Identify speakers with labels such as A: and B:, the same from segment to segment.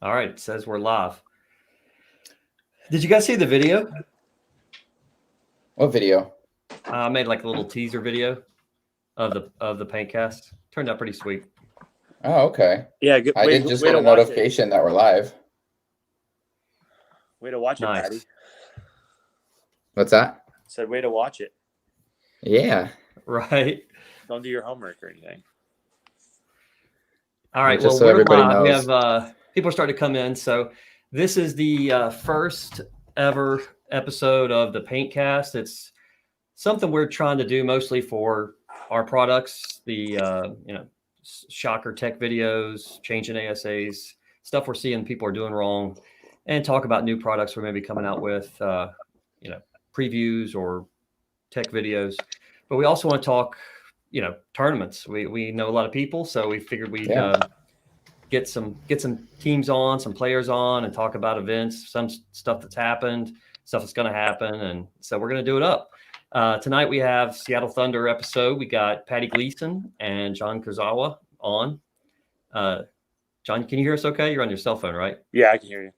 A: All right, it says we're live. Did you guys see the video?
B: What video?
A: I made like a little teaser video of the paintcast. Turned out pretty sweet.
B: Oh, okay.
C: Yeah, good.
B: I did just get a notification that we're live.
C: Way to watch it,
A: Nice.
C: Paddy.
B: What's that?
C: Said way to watch it.
B: Yeah.
A: Right.
C: Don't do your homework or anything.
A: All right.
B: Just
A: Well,
B: so
A: we're
B: everybody
A: live. We
B: knows.
A: have people are starting to come in. So this is the first ever episode of the paintcast. It's something we're trying to do mostly for our products, the shocker tech videos, changing ASAs, stuff we're seeing people are doing wrong, and talk about new products we're maybe coming out with, previews or tech videos. But we also want to talk, tournaments. We know a lot of people, so we figured we'd get some teams on, some players on, and talk about events, some stuff that's happened, stuff that's going to happen, and so we're going to do it up. Tonight we have Seattle Thunder episode. We got Paddy Gleason and John Kurzawa on. John, can you hear us okay? You're on your cell phone, right?
C: Yeah, I can hear you.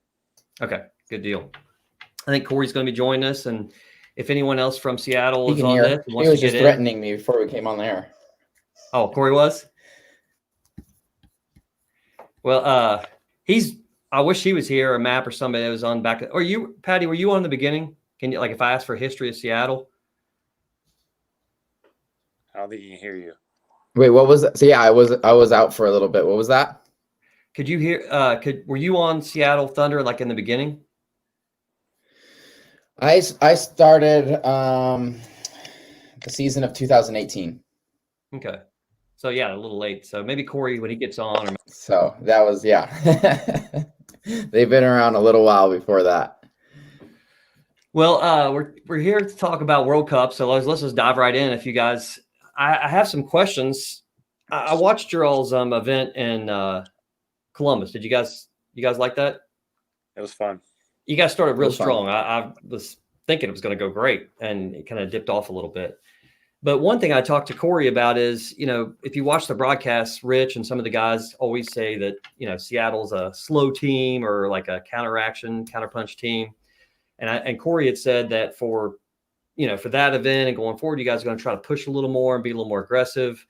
A: Okay, good deal. I think Corey's going to be joining us, and if anyone else from Seattle is
B: He
A: on this,
B: he was just threatening me before we came on there.
A: Oh, Corey was? Well, I wish he was here, or Map or somebody that was on back. Or you, Paddy, were you on in the beginning? Can you, if I asked for history of Seattle?
C: I don't think he can hear you.
B: Wait, what was that? So yeah, I was out for a little bit. What was that?
A: Could you hear? Were you on Seattle Thunder like in the beginning?
B: I started the season of 2018.
A: Okay, so yeah, a little late. So maybe Corey when he gets on. Or...
B: So that was They've been around a little while before that.
A: Well, we're here to talk about World Cup, so let's just dive right in. If you guys, I have some questions. I watched your all's event in Columbus. Did you guys like that?
C: It was fun.
A: You guys started real strong. I was thinking it was going to go great, and it kind of dipped off a little bit. But one thing I talked to Corey about is, if you watch the broadcasts, Rich and some of the guys always say that, Seattle's a slow team or like a counterpunch team. And Corey had said that for that event and going forward, you guys are going to try to push a little more and be a little more aggressive.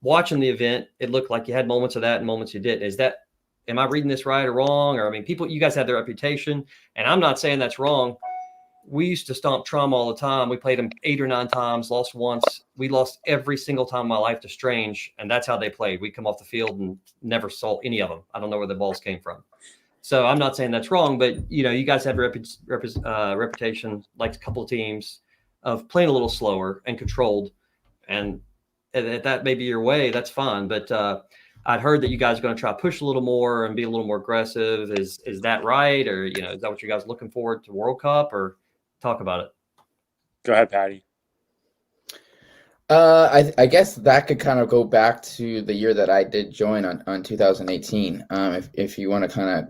A: Watching the event, it looked like you had moments of that and moments you didn't. Am I reading this right or wrong? Or, you guys have their reputation, and I'm not saying that's wrong. We used to stomp Trauma all the time. We played them 8 or 9 times, lost once. We lost every single time in my life to Strange, and that's how they played. We come off the field and never saw any of them. I don't know where the balls came from. So I'm not saying that's wrong, but, you guys have a reputation, like a couple of teams, of playing a little slower and controlled. And if that may be your way, that's fine. But I'd heard that you guys are going to try to push a little more and be a little more aggressive. Is that right? Or, is that what you guys are looking forward to World Cup? Or talk about it.
C: Go ahead, Paddy.
B: I guess that could kind of go back to the year that I did join on 2018. If you want to kind of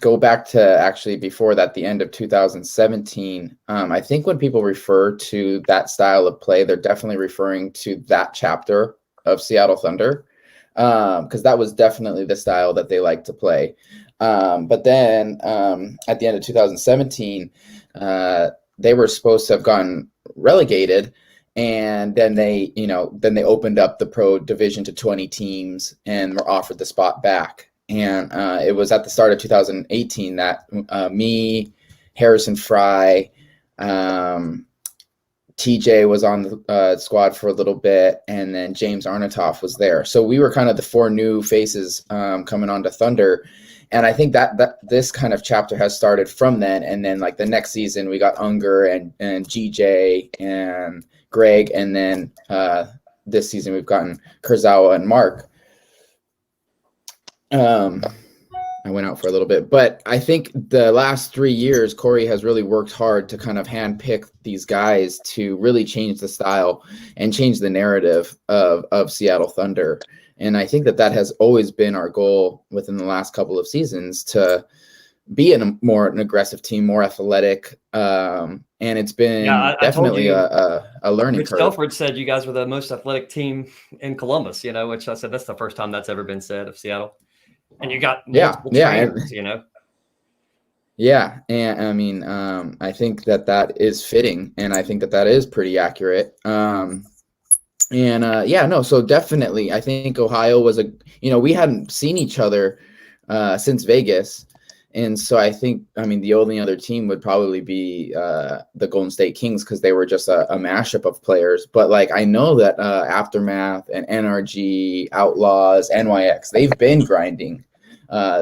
B: go back to actually before that, the end of 2017, I think when people refer to that style of play, they're definitely referring to that chapter of Seattle Thunder, because that was definitely the style that they like to play. But then at the end of 2017, they were supposed to have gotten relegated, and then they opened up the pro division to 20 teams and were offered the spot back. And it was at the start of 2018 that me, Harrison Fry, TJ was on the squad for a little bit, and then James Arnatoff was there. So we were kind of the 4 new faces coming on to Thunder. And I think that this kind of chapter has started from then. And then like the next season, we got Unger and GJ and Greg. And then this season, we've gotten Kurzawa and Mark. I went out for a little bit, but I think the last 3 years, Corey has really worked hard to kind of handpick these guys to really change the style and change the narrative of Seattle Thunder. And I think that has always been our goal within the last couple of seasons, to be an aggressive team, more athletic. And it's been definitely a learning curve.
A: Stelford said you guys were the most athletic team in Columbus, which I said that's the first time that's ever been said of Seattle. And you got multiple trainers, you know.
B: Yeah, and I mean, I think that is fitting, and I think that is pretty accurate. So definitely, I think Ohio was we hadn't seen each other since Vegas, and so I think, the only other team would probably be the Golden State Kings, because they were just a mashup of players. But like, I know that Aftermath and NRG, Outlaws, NYX, they've been grinding.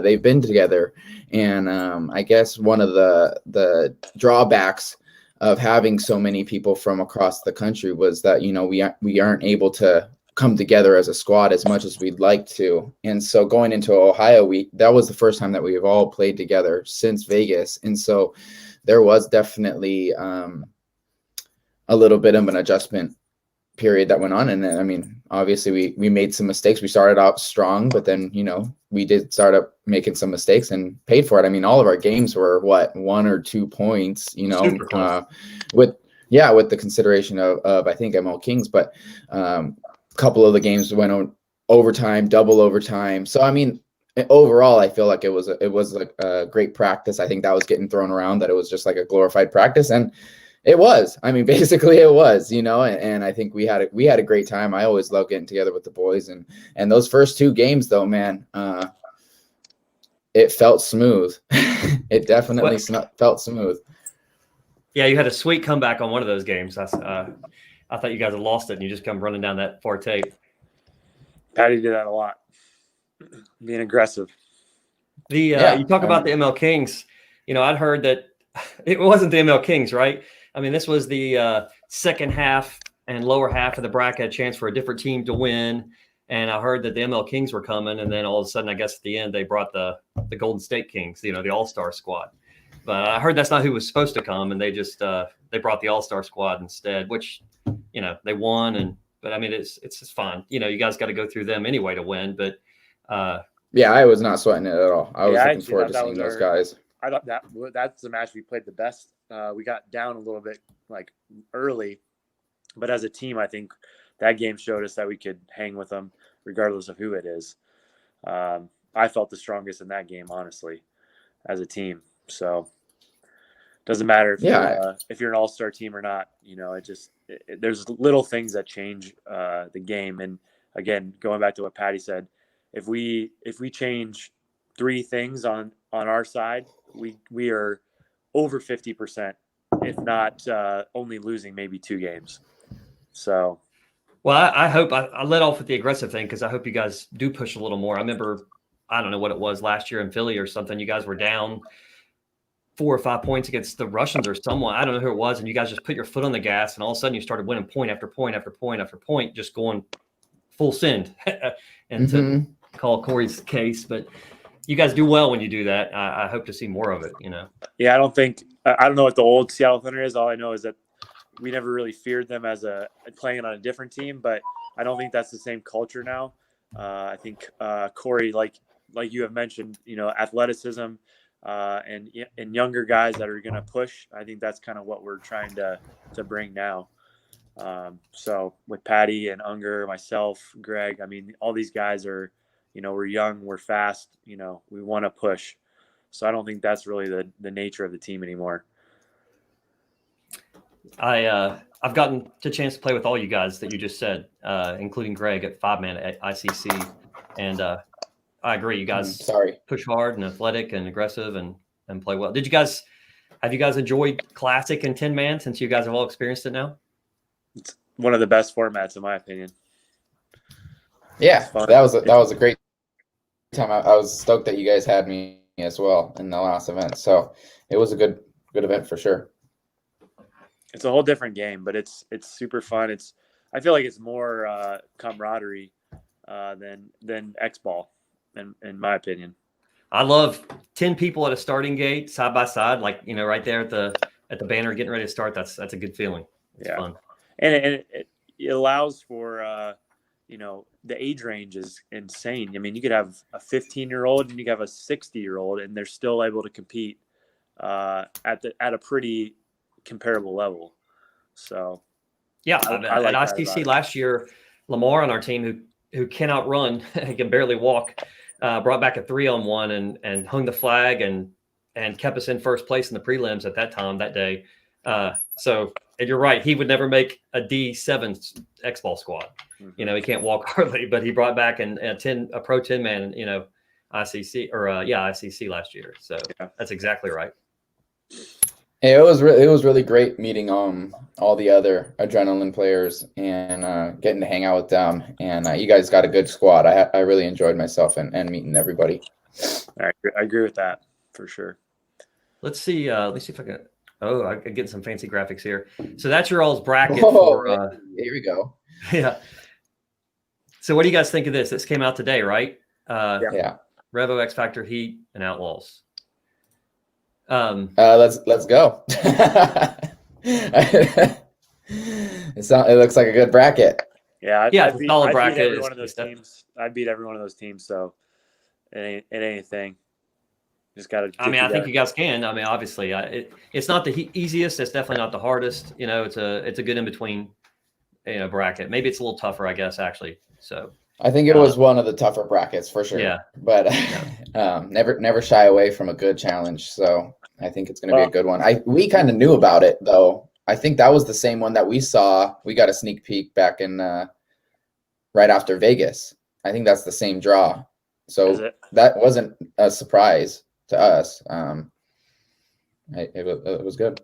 B: They've been together, and I guess one of the drawbacks of having so many people from across the country was that we aren't able to come together as a squad as much as we'd like to. And so going into Ohio, that was the first time that we've all played together since Vegas, and so there was definitely a little bit of an adjustment period that went on. And then, obviously we made some mistakes. We started out strong, but then we did start up making some mistakes and paid for it. All of our games were 1 or 2 points, with the consideration of I think ML Kings, but a couple of the games went on overtime, double overtime. So overall, I feel like it was a great practice. I think that was getting thrown around, that it was just like a glorified practice, and it was. Basically it was, and I think we had a great time. I always love getting together with the boys, and those first 2 games though, man, it felt smooth. It definitely felt smooth.
A: Yeah, you had a sweet comeback on one of those games. I thought you guys had lost it, and you just come running down that far tape.
C: Paddy did that a lot, being aggressive.
A: You talk about the ML Kings. I'd heard that it wasn't the ML Kings, right? This was the second half and lower half of the bracket, a chance for a different team to win. And I heard that the ML Kings were coming, and then all of a sudden, I guess at the end, they brought the Golden State Kings, the All-Star squad. But I heard that's not who was supposed to come, and they just they brought the All-Star squad instead, which they won. But it's just fine. You guys got to go through them anyway to win. But
B: I was not sweating it at all. I was looking forward to seeing those guys.
C: I thought that's the match we played the best. We got down a little bit early, but as a team, I think that game showed us that we could hang with them regardless of who it is. I felt the strongest in that game, honestly, as a team. So it doesn't matter if you're an all-star team or not. There's little things that change the game. And again, going back to what Paddy said, if we change 3 things on our side, we are over 50%, if not only losing maybe 2 games. So,
A: well, I hope I let off with the aggressive thing, because I hope you guys do push a little more. I remember, I don't know what it was last year in Philly or something. You guys were down 4 or 5 points against the Russians or someone. I don't know who it was, and you guys just put your foot on the gas, and all of a sudden you started winning point after point after point after point, just going full send. And to call Corey's case, but you guys do well when you do that. I hope to see more of it,
C: Yeah, I don't know what the old Seattle Thunder is. All I know is that we never really feared them as playing on a different team, but I don't think that's the same culture now. I think Corey, like you have mentioned, athleticism and younger guys that are going to push. I think that's kind of what we're trying to bring now. So with Paddy and Unger, myself, Greg, all these guys are, we're young, we're fast, we want to push. So I don't think that's really the nature of the team anymore.
A: I've gotten a chance to play with all you guys that you just said, including Greg at 5-man at ICC. And I agree. You guys push hard and athletic and aggressive and play well. Have you guys enjoyed Classic and 10-man since you guys have all experienced it now?
C: It's one of the best formats, in my opinion.
B: Yeah, that was a great time. I was stoked that you guys had me as well in the last event. So it was a good event for sure.
C: It's a whole different game, but it's super fun. I feel like it's more camaraderie than X-ball, in my opinion.
A: I love 10 people at a starting gate side by side, right there at the banner getting ready to start. That's a good feeling. It's fun.
C: And it allows for the age range is insane. You could have a 15-year-old and you could have a 60-year-old, and they're still able to compete at a pretty comparable level. So
A: yeah, I like at ICC last year, Lamar on our team who cannot run, he can barely walk. brought back a 3-on-1 and hung the flag and kept us in first place in the prelims at that time that day. So and you're right, he would never make a D7 X-ball squad. You know, he can't walk hardly, but he brought back a pro 10 man, you know, ICC ICC last year. So that's exactly right.
B: It was really great meeting all the other adrenaline players and getting to hang out with them. And you guys got a good squad. I really enjoyed myself and meeting everybody.
C: I agree with that for sure.
A: Let's see if I can. Oh, I can get some fancy graphics here. So that's your all's bracket
B: here we go.
A: Yeah. So what do you guys think of this? This came out today, right?
B: Yeah.
A: Revo, X Factor, Heat, and Outlaws.
B: Let's go. It looks like a good bracket.
C: Yeah,
A: it's a solid bracket.
C: Every one of those teams. I'd beat every one of those teams. So it ain't anything. Just got to.
A: I think you guys can. I mean, obviously, it's not the easiest. It's definitely not the hardest. You know, it's a good in between, you know, bracket. Maybe it's a little tougher, I guess, actually. So
B: I think it was one of the tougher brackets for sure.
A: Yeah,
B: but never shy away from a good challenge. So I think it's going to be a good one. We kind of knew about it though. I think that was the same one that we saw. We got a sneak peek back in right after Vegas. I think that's the same draw. So that wasn't a surprise to us. It was good.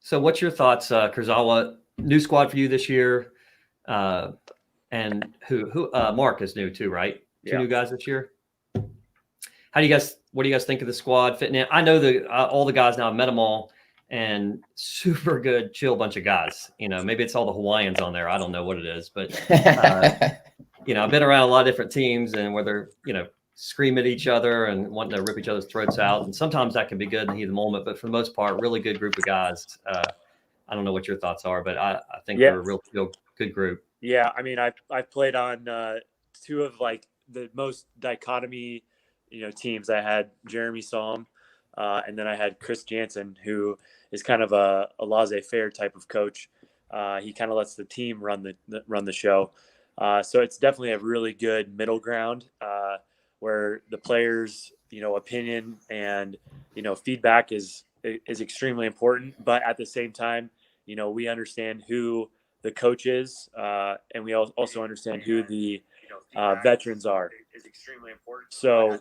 A: So what's your thoughts, Kurzawa? New squad for you this year. And who Mark is new too, right? Two new guys this year. What do you guys think of the squad fitting in? I know all the guys now. I've met them all, and super good, chill bunch of guys. You know, maybe it's all the Hawaiians on there. I don't know what it is, but you know, I've been around a lot of different teams, and where they're, you know, scream at each other and wanting to rip each other's throats out, and sometimes that can be good in the heat of the moment. But for the most part, really good group of guys. I don't know what your thoughts are, but I think they're a real good group.
C: Yeah, I mean, I played on two of like the most dichotomy, you know, teams. I had Jeremy Salm, and then I had Chris Jansen, who is kind of a laissez-faire type of coach. He kind of lets the team run the show. So it's definitely a really good middle ground where the players, you know, opinion and, you know, feedback is extremely important. But at the same time, you know, we understand who the coaches, and we also understand who the veterans are. Is extremely important. So, you know,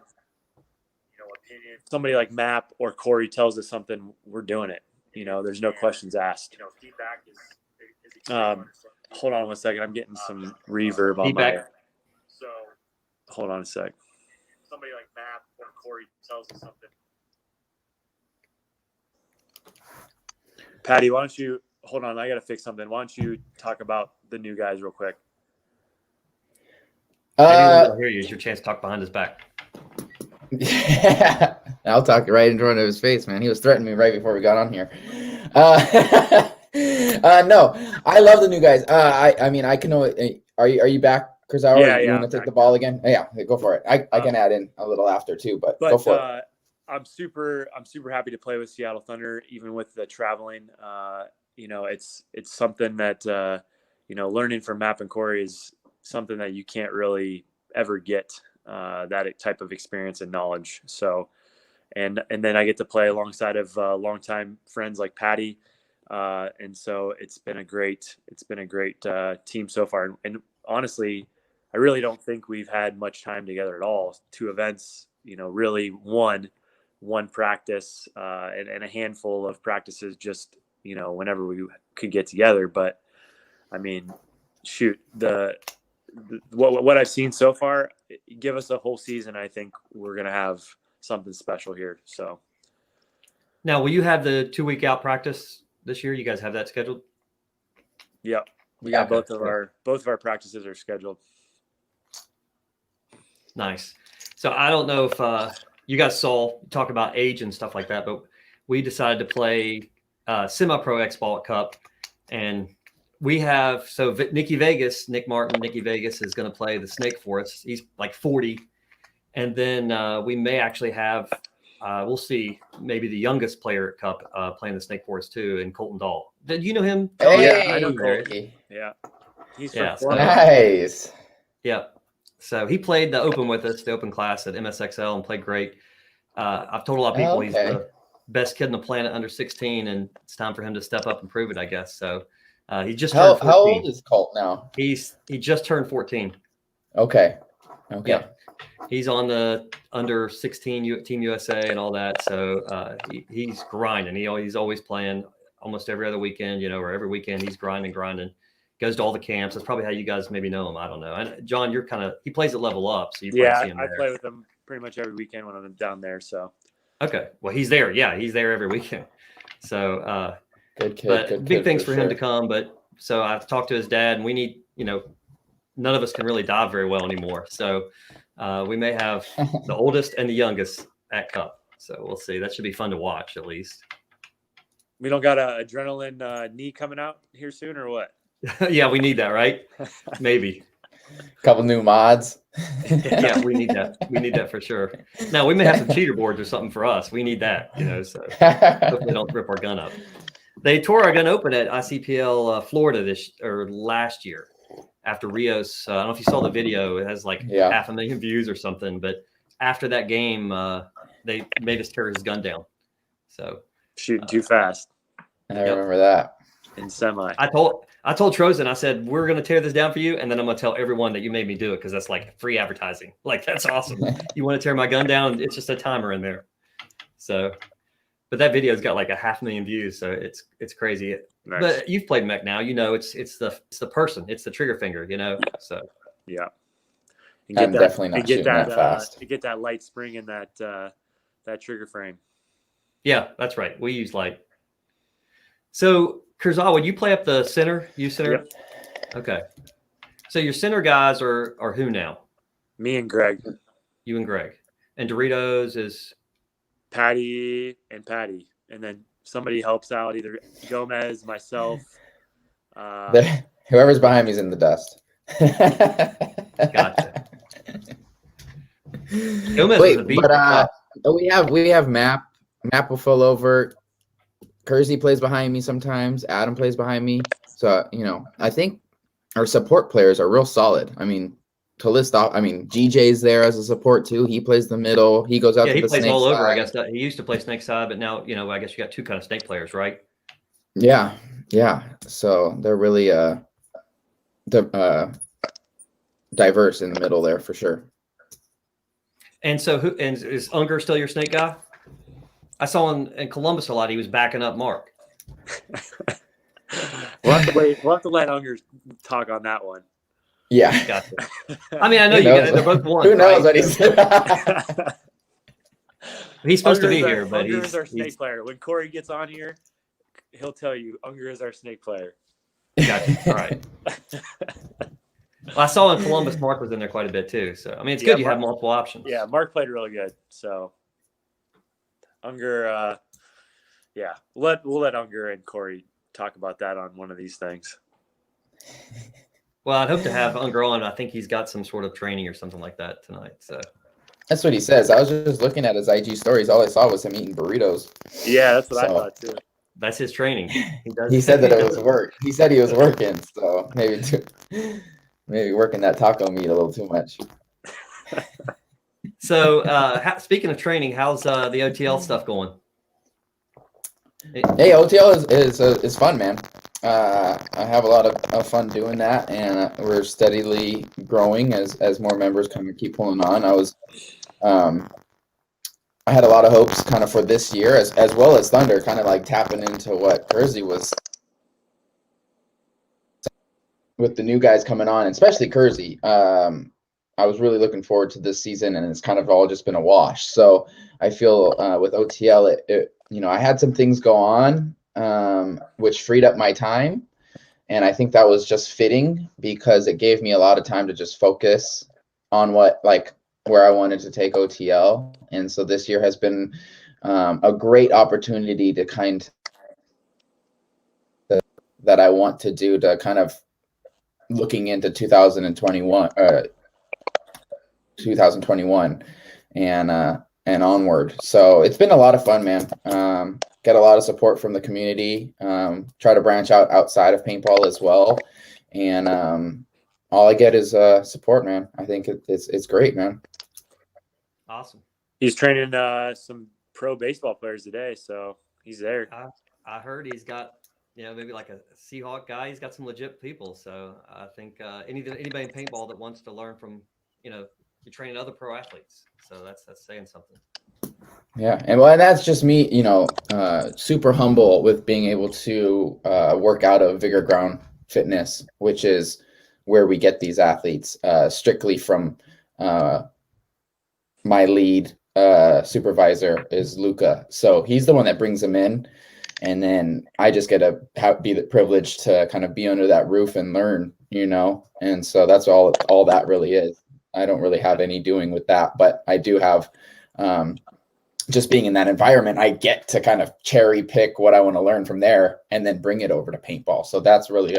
C: opinion. Somebody like Map or Corey tells us something, we're doing it. You know, there's no questions asked. You know, feedback is hold on 1 second. I'm getting some reverb on my. So, hold on a sec. Somebody like Map or Corey tells us something. Paddy, why don't you hold on? I got to fix something. Why don't you talk about the new guys real quick?
A: I'll hear you. It's your chance to talk behind his back.
B: Yeah, I'll talk right in front of his face, man. He was threatening me right before we got on here. No, I love the new guys. I mean, I can know. Are you back, Kurzawa?
C: Yeah.
B: You want to take the ball again? Yeah, go for it. I can add in a little after too, but go for it.
C: I'm super happy to play with Seattle Thunder, even with the traveling. You know, it's something that you know, learning from Map and Corey is something that you can't really ever get that type of experience and knowledge. So, and then I get to play alongside of longtime friends like Paddy, and so it's been a great team so far. And honestly, I really don't think we've had much time together at all. 2 events, you know, really one practice and a handful of practices just, you know, whenever we could get together. But I mean, shoot, what I've seen so far, give us a whole season. I think we're going to have something special here. So
A: now, will you have the 2-week out practice this year? You guys have that scheduled?
C: Yep. We got both of our practices are scheduled. Nice.
A: So I don't know if you guys talk about age and stuff like that, but we decided to play semi-pro X-Ball Cup, and we have Nick Martin Vegas is going to play the Snake for us. He's like 40, and then we may actually have we'll see, maybe the youngest player at Cup playing the Snake for us too, in Colton Dahl. Did you know him?
B: Hey,
C: I know Colton. Yeah, he's from Florida.
B: Nice.
A: Yeah. So he played the Open with us, the Open class at MSXL, and played great. I've told a lot of people he's the best kid on the planet under 16, and it's time for him to step up and prove it, I guess. So he just turned 14.
B: How old is Colt now?
A: He just turned 14.
B: Okay.
A: Yeah. He's on the under 16 Team USA and all that. So he's grinding. He's always playing almost every other weekend, or every weekend he's grinding. Goes to all the camps. That's probably how you guys maybe know him. I don't know. And John, he plays at Level Up. So you probably see him there.
C: I play with him pretty much every weekend when I'm down there. So.
A: Okay. Well, he's there. Yeah. He's there every weekend. So
B: good kid.
A: But big things for him to come. But so I've talked to his dad, and we need, none of us can really dive very well anymore. So we may have the oldest and the youngest at Cup. So we'll see. That should be fun to watch at least.
C: We don't got a adrenaline knee coming out here soon or what?
A: Yeah, we need that, right? Maybe.
B: Couple new mods.
A: Yeah, we need that. We need that for sure. Now we may have some cheater boards or something for us. We need that, so hopefully don't rip our gun up. They tore our gun open at ICPL Florida last year after Rios. I don't know if you saw the video. It has like 500,000 views or something. But after that game, they made us tear his gun down. So
C: shooting too fast.
B: I remember that.
C: In semi.
A: I told Trozen, I said, we're going to tear this down for you. And then I'm going to tell everyone that you made me do it because that's like free advertising. Like, that's awesome. You want to tear my gun down? It's just a timer in there. So, but that video's got like 500,000 views. So it's crazy. Nice. But you've played mech now, it's the person, it's the trigger finger, so.
C: Yeah.
B: I'm definitely not shooting that fast.
C: To get that light spring in that trigger frame.
A: Yeah, that's right. We use light. So Kurzawa, you play up the center? You center?
C: Yep.
A: Okay. So your center guys are who now?
C: Me and Greg.
A: You and Greg. And Doritos is?
C: Paddy. And then somebody helps out, either Gomez, myself.
B: Whoever's behind me is in the dust.
A: Gotcha. Gomez is a beat.
B: But we have Map. Map will fall over. Kurzy plays behind me sometimes. Adam plays behind me. So, I think our support players are real solid. I mean, to list off, GJ's there as a support too. He plays the middle. He goes out to the snake side. He plays all over,
A: I guess. He used to play snake side, but now, I guess you got two kind of snake players, right?
B: Yeah. So they're really diverse in the middle there for sure.
A: And so is Unger still your snake guy? I saw in Columbus a lot. He was backing up Mark.
C: We'll have to let Unger talk on that one.
B: Yeah.
A: Gotcha. I know they're both one.
B: Who knows what he said?
A: He's supposed to be here, but
C: Unger is our snake player. When Corey gets on here, he'll tell you Unger is our snake player.
A: Gotcha. All right. Well, I saw in Columbus Mark was in there quite a bit too. So it's good you have multiple options.
C: Yeah, Mark played really good. So Unger, we'll let Unger and Corey talk about that on one of these things.
A: Well, I'd hope to have Unger on. I think he's got some sort of training or something like that tonight. So
B: that's what he says. I was just looking at his IG stories. All I saw was him eating burritos.
C: Yeah, that's what I thought too.
A: That's his training.
B: He said that it was work. He said he was working, so maybe working that taco meat a little too much.
A: So, speaking of training, how's the OTL stuff going?
B: Hey, OTL is fun, man. I have a lot of fun doing that, and we're steadily growing as more members kind of keep pulling on. I had a lot of hopes kind of for this year, as well as Thunder, kind of like tapping into what Kurzy was with the new guys coming on, especially Kurzy. I was really looking forward to this season, and it's kind of all just been a wash. So I feel with OTL, I had some things go on, which freed up my time. And I think that was just fitting because it gave me a lot of time to just focus on where I wanted to take OTL. And so this year has been a great opportunity to that I want to do to kind of looking into 2021 and onward. So it's been a lot of fun, man. Get a lot of support from the community. Try to branch outside of paintball as well. And all I get is support, man. I think it's great, man.
A: Awesome.
C: He's training some pro baseball players today, so he's there.
A: I heard he's got, maybe like a Seahawk guy. He's got some legit people. So I think anybody in paintball that wants to learn from, you're training other pro athletes. So that's saying something.
B: Yeah, and that's just me, super humble with being able to work out of Vigor Ground Fitness, which is where we get these athletes strictly from my lead supervisor is Luca. So he's the one that brings them in. And then I just get to be the privilege to kind of be under that roof and learn, and so that's all that really is. I don't really have any doing with that, but I do have just being in that environment, I get to kind of cherry pick what I want to learn from there and then bring it over to paintball. So that's really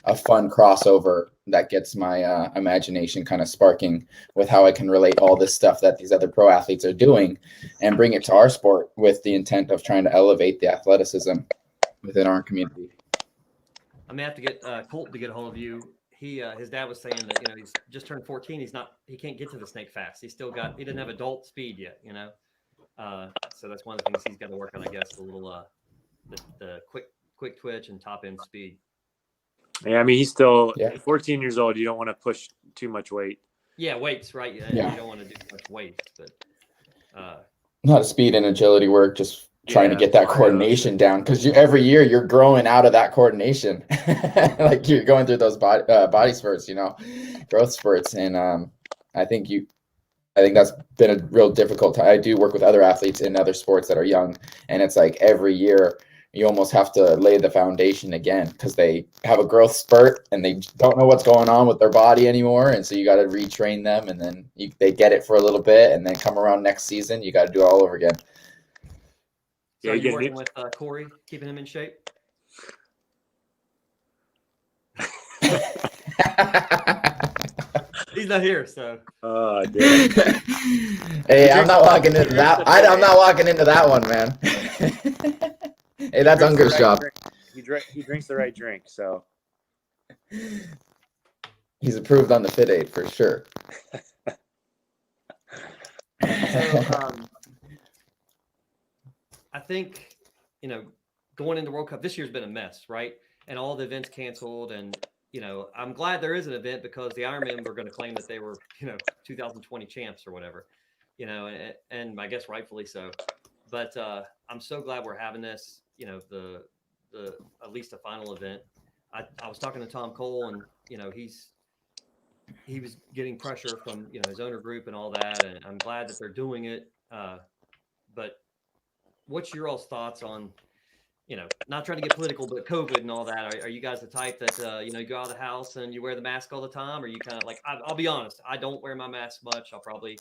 B: a fun crossover that gets my imagination kind of sparking with how I can relate all this stuff that these other pro athletes are doing and bring it to our sport with the intent of trying to elevate the athleticism within our community.
A: I may have to get Colt to get a hold of you. His dad was saying that, he's just turned 14. He can't get to the snake fast. He doesn't have adult speed yet, so that's one of the things he's got to work on, I guess, the little the quick twitch and top end speed.
C: Yeah, I mean, he's still 14 years old. You don't want to push too much weight.
A: Yeah, weights, right? Yeah. You don't want to do too much weight, but
B: not speed and agility work, just trying to get that coordination down, because every year you're growing out of that coordination. Like you're going through those body spurts, growth spurts, and I think that's been a real difficult time. I do work with other athletes in other sports that are young, and it's like every year you almost have to lay the foundation again because they have a growth spurt and they don't know what's going on with their body anymore. And so you got to retrain them, and then they get it for a little bit, and then come around next season, you got to do it all over again.
A: So are you working with Corey, keeping him in shape? He's not here, so.
C: Oh, dude.
B: Hey, I'm not walking into that. I'm not walking into that one, man. Hey, that's Unger's job.
C: He drinks the right drink, so.
B: He's approved on the Fit Aid for sure.
A: So, I think, going into World Cup, this year's been a mess, right? And all the events canceled, and I'm glad there is an event because the Ironmen were going to claim that they were, 2020 champs or whatever, and I guess rightfully so. But I'm so glad we're having this, the at least a final event. I was talking to Tom Cole, and he was getting pressure from his owner group and all that, and I'm glad that they're doing it. But what's your all's thoughts on? Not trying to get political, but COVID and all that. Are you guys the type that, you go out of the house and you wear the mask all the time? Or you kind of like, I'll be honest, I don't wear my mask much. I'll probably,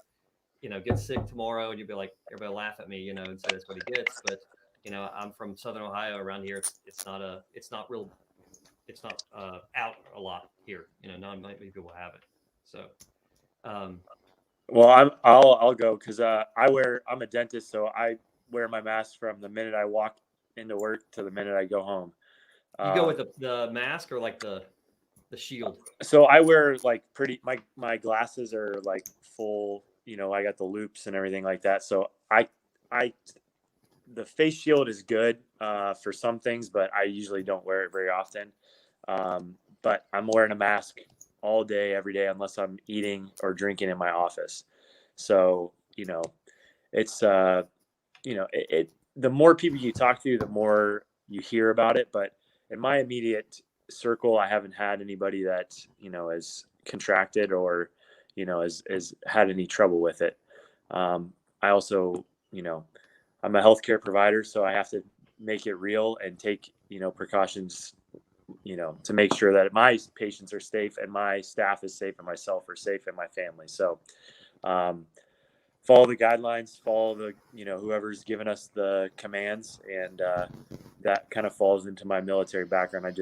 A: get sick tomorrow and you'll be like, everybody laugh at me, and say that's what he gets. But, I'm from Southern Ohio. Around here, it's not out a lot here. Not many people have it. So,
C: well, I'll go because I'm a dentist, so I wear my mask from the minute I walk into work to the minute I go home.
A: You go with the mask or like the shield?
C: So I wear like my glasses are like full, I got the loops and everything like that. So the face shield is good for some things, but I usually don't wear it very often. But I'm wearing a mask all day, every day, unless I'm eating or drinking in my office. So, it's, the more people you talk to, the more you hear about it. But in my immediate circle, I haven't had anybody that, has contracted or, has had any trouble with it. I also, I'm a healthcare provider, so I have to make it real and take, precautions, to make sure that my patients are safe and my staff is safe and myself are safe and my family. So, follow the guidelines, follow the, whoever's given us the commands, and that kind of falls into my military background.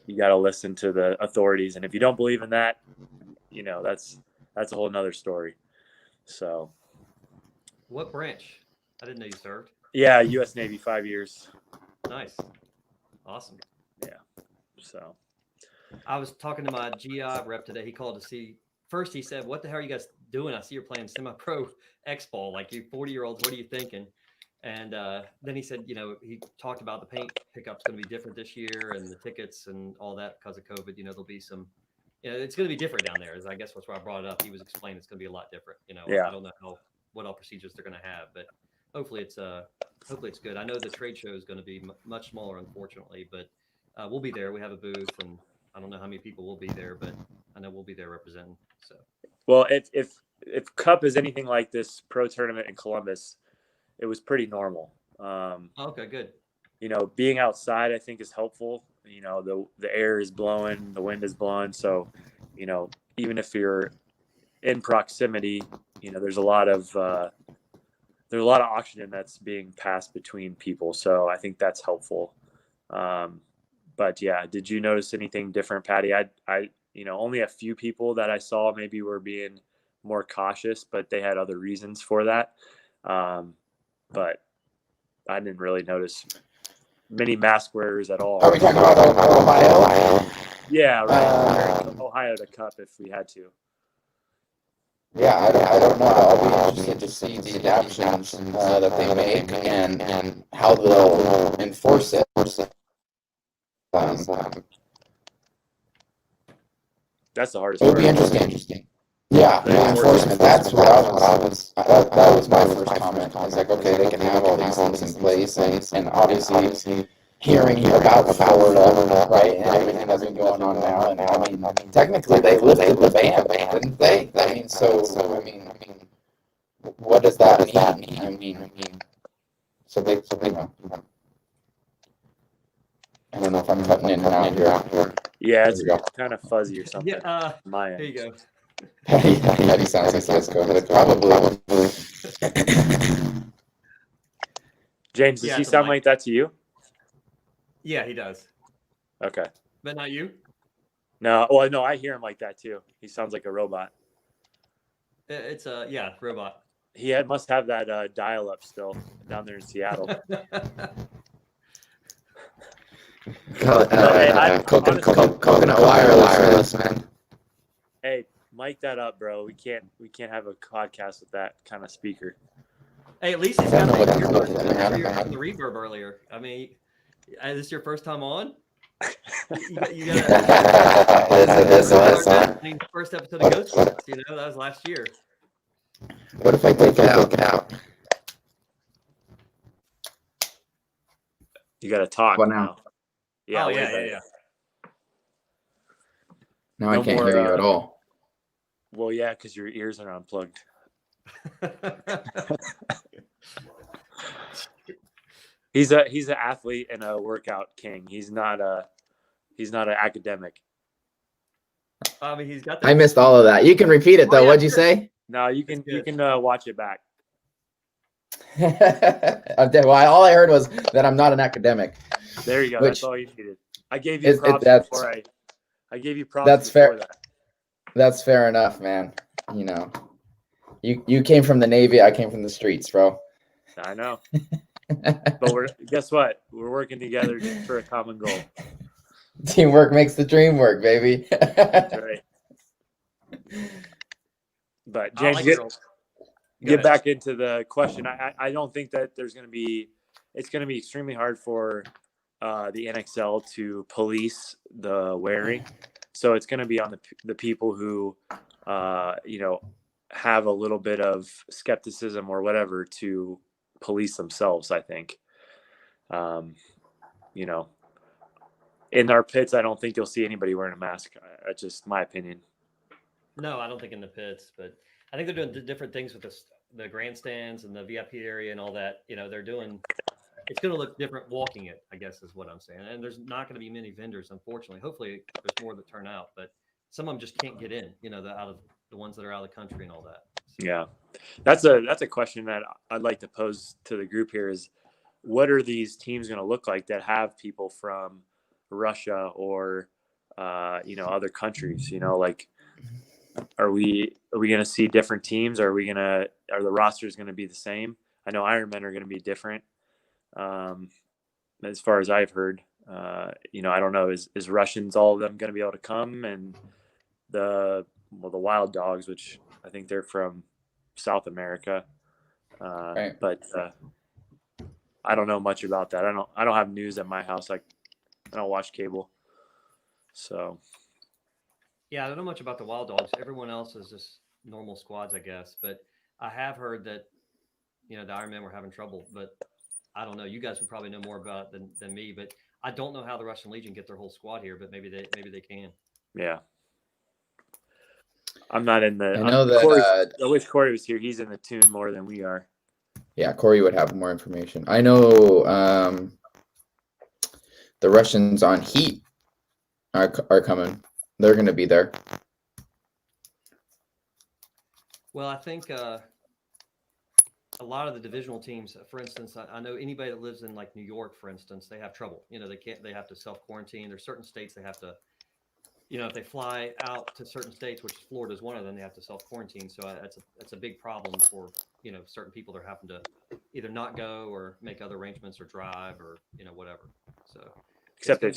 C: You got to listen to the authorities, and if you don't believe in that, that's a whole nother story. So,
A: what branch? I didn't know you served.
C: Yeah, U.S. Navy, 5 years.
A: Nice, awesome.
C: Yeah, so
A: I was talking to my GI rep today. He called to see. First, he said, "What the hell are you guys doing? I see you're playing semi-pro X-ball. Like you 40-year-olds, what are you thinking?" And then he said, he talked about the paint pickup's going to be different this year and the tickets and all that because of COVID. There'll be some, it's going to be different down there. I guess that's why I brought it up. He was explaining it's going to be a lot different.
C: Yeah.
A: I don't know what all procedures they're going to have, but hopefully it's good. I know the trade show is going to be much smaller, unfortunately, but we'll be there. We have a booth, and I don't know how many people will be there, but I know we'll be there representing. So,
C: well, if Cup is anything like this pro tournament in Columbus, it was pretty normal.
A: Okay, good.
C: Being outside, I think, is helpful. The air is blowing, the wind is blowing. So, even if you're in proximity, there's a lot of oxygen that's being passed between people. So I think that's helpful. But yeah, did you notice anything different, Patty? I only a few people that I saw maybe were being more cautious, but they had other reasons for that. But I didn't really notice many mask wearers at all.
B: Are we talking about Ohio?
C: Yeah, right. Ohio to Cup if we had to.
B: Yeah, I don't know. I'll be interested to see the adaptations that they make and how they'll enforce it.
C: That's the hardest
B: It'll
C: part.
B: be interesting. Yeah, enforcement. That's what I was. That was my first comment. I was like, okay, they can have all these things in place, and obviously hearing about Florida, right, and everything that's been going on now, and I mean, technically they lifted the ban, didn't they? I mean, so what does that mean? I mean, so they I don't know if I'm cutting in and out here.
C: Yeah, it's kind of fuzzy or something.
A: Yeah,
C: my end.
A: there you go.
B: Patty sounds like Cisco, but probably.
C: James, does he sound like that to you?
A: Yeah, he does.
C: Okay.
A: But not you?
C: No, well, no, I hear him like that too. He sounds like a robot.
A: It's robot.
C: He must have that dial-up still down there in Seattle.
B: Coconut wireless, man.
C: Hey, mic that up, bro. We can't have a podcast with that kind of speaker.
A: Hey, at least he's got the reverb earlier. I mean, is this your first time on? You gotta first episode of Ghost Quest, that was last year.
B: What if I take it out?
C: You gotta talk now. Yeah.
A: Oh, yeah.
B: Now I can't hear you at all.
C: Well, yeah, because your ears are unplugged. He's an athlete and a workout king. He's not an academic.
A: I mean, he's got.
B: I missed all of that. You can repeat it though. What'd you say?
C: No, you can watch it back.
B: Well, all I heard was that I'm not an academic.
C: There you go. That's all you needed. I gave you props before I gave you props.
B: That's fair. That's fair enough, man. You came from the Navy. I came from the streets, bro.
C: I know. But guess what? We're working together for a common goal.
B: Teamwork makes the dream work, baby.
C: That's right. But James, get back into the question. I don't think that it's going to be extremely hard for the NXL to police the wearing. So it's going to be on the people who, have a little bit of skepticism or whatever to police themselves, I think. In our pits, I don't think you'll see anybody wearing a mask. That's just my opinion.
A: No, I don't think in the pits, but I think they're doing different things with the grandstands and the VIP area and all that. They're doing. It's going to look different walking it, I guess, is what I'm saying. And there's not going to be many vendors, unfortunately. Hopefully, there's more that turn out, but some of them just can't get in. The ones that are out of the country and all that. So.
C: Yeah, that's a question that I'd like to pose to the group here: is what are these teams going to look like that have people from Russia or other countries? Like, are we going to see different teams? Are the rosters going to be the same? I know Ironmen are going to be different, as far as I've heard. I don't know. Is Russians, all of them, going to be able to come? And the Wild Dogs, which I think they're from South America.
B: Right.
C: But I don't know much about that. I don't have news at my house. I don't watch cable. So
A: Yeah, I don't know much about the Wild Dogs. Everyone else is just normal squads, I guess. But I have heard that, the Ironmen were having trouble. But I don't know. You guys would probably know more about it than me. But I don't know how the Russian Legion get their whole squad here. But maybe they can.
C: yeah. I'm not in the.
B: I know
C: that. I wish Corey was here. He's in the tune more than we are.
B: Yeah, Corey would have more information. I know the Russians on Heat are coming. They're going to be there.
A: Well, I think a lot of the divisional teams, for instance, I know anybody that lives in like New York, for instance, they have trouble. They have to self-quarantine. There's certain states they have to, if they fly out to certain states, which Florida is one of them, they have to self-quarantine. So that's a big problem for, certain people that are having to either not go or make other arrangements or drive or, whatever. So
C: except they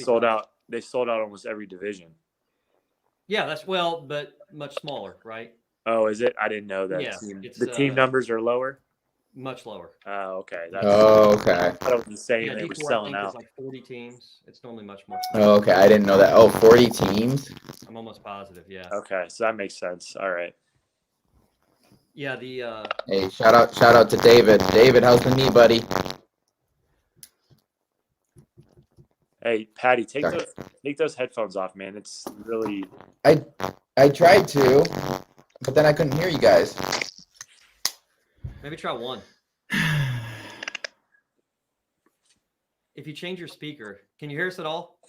C: sold out almost every division.
A: Yeah, but much smaller, right?
C: Oh, is it? I didn't know that.
A: Yeah,
C: the team numbers are lower.
A: Much lower.
C: Oh, okay.
B: Okay.
C: I was saying
A: Yeah,
C: they were
A: D4,
C: selling
A: I think
C: out.
A: It's like 40 teams. It's normally much more.
B: Oh, okay. I didn't know that. Oh, 40 teams?
A: I'm almost positive, yeah.
C: Okay, so that makes sense. All right.
A: Yeah, the
B: Hey, shout out to David. David, how's the knee, buddy?
C: Hey, Paddy, take those headphones off, man. It's really.
B: I tried to, but then I couldn't hear you guys.
A: maybe try one. If you change your speaker, can you hear us at all?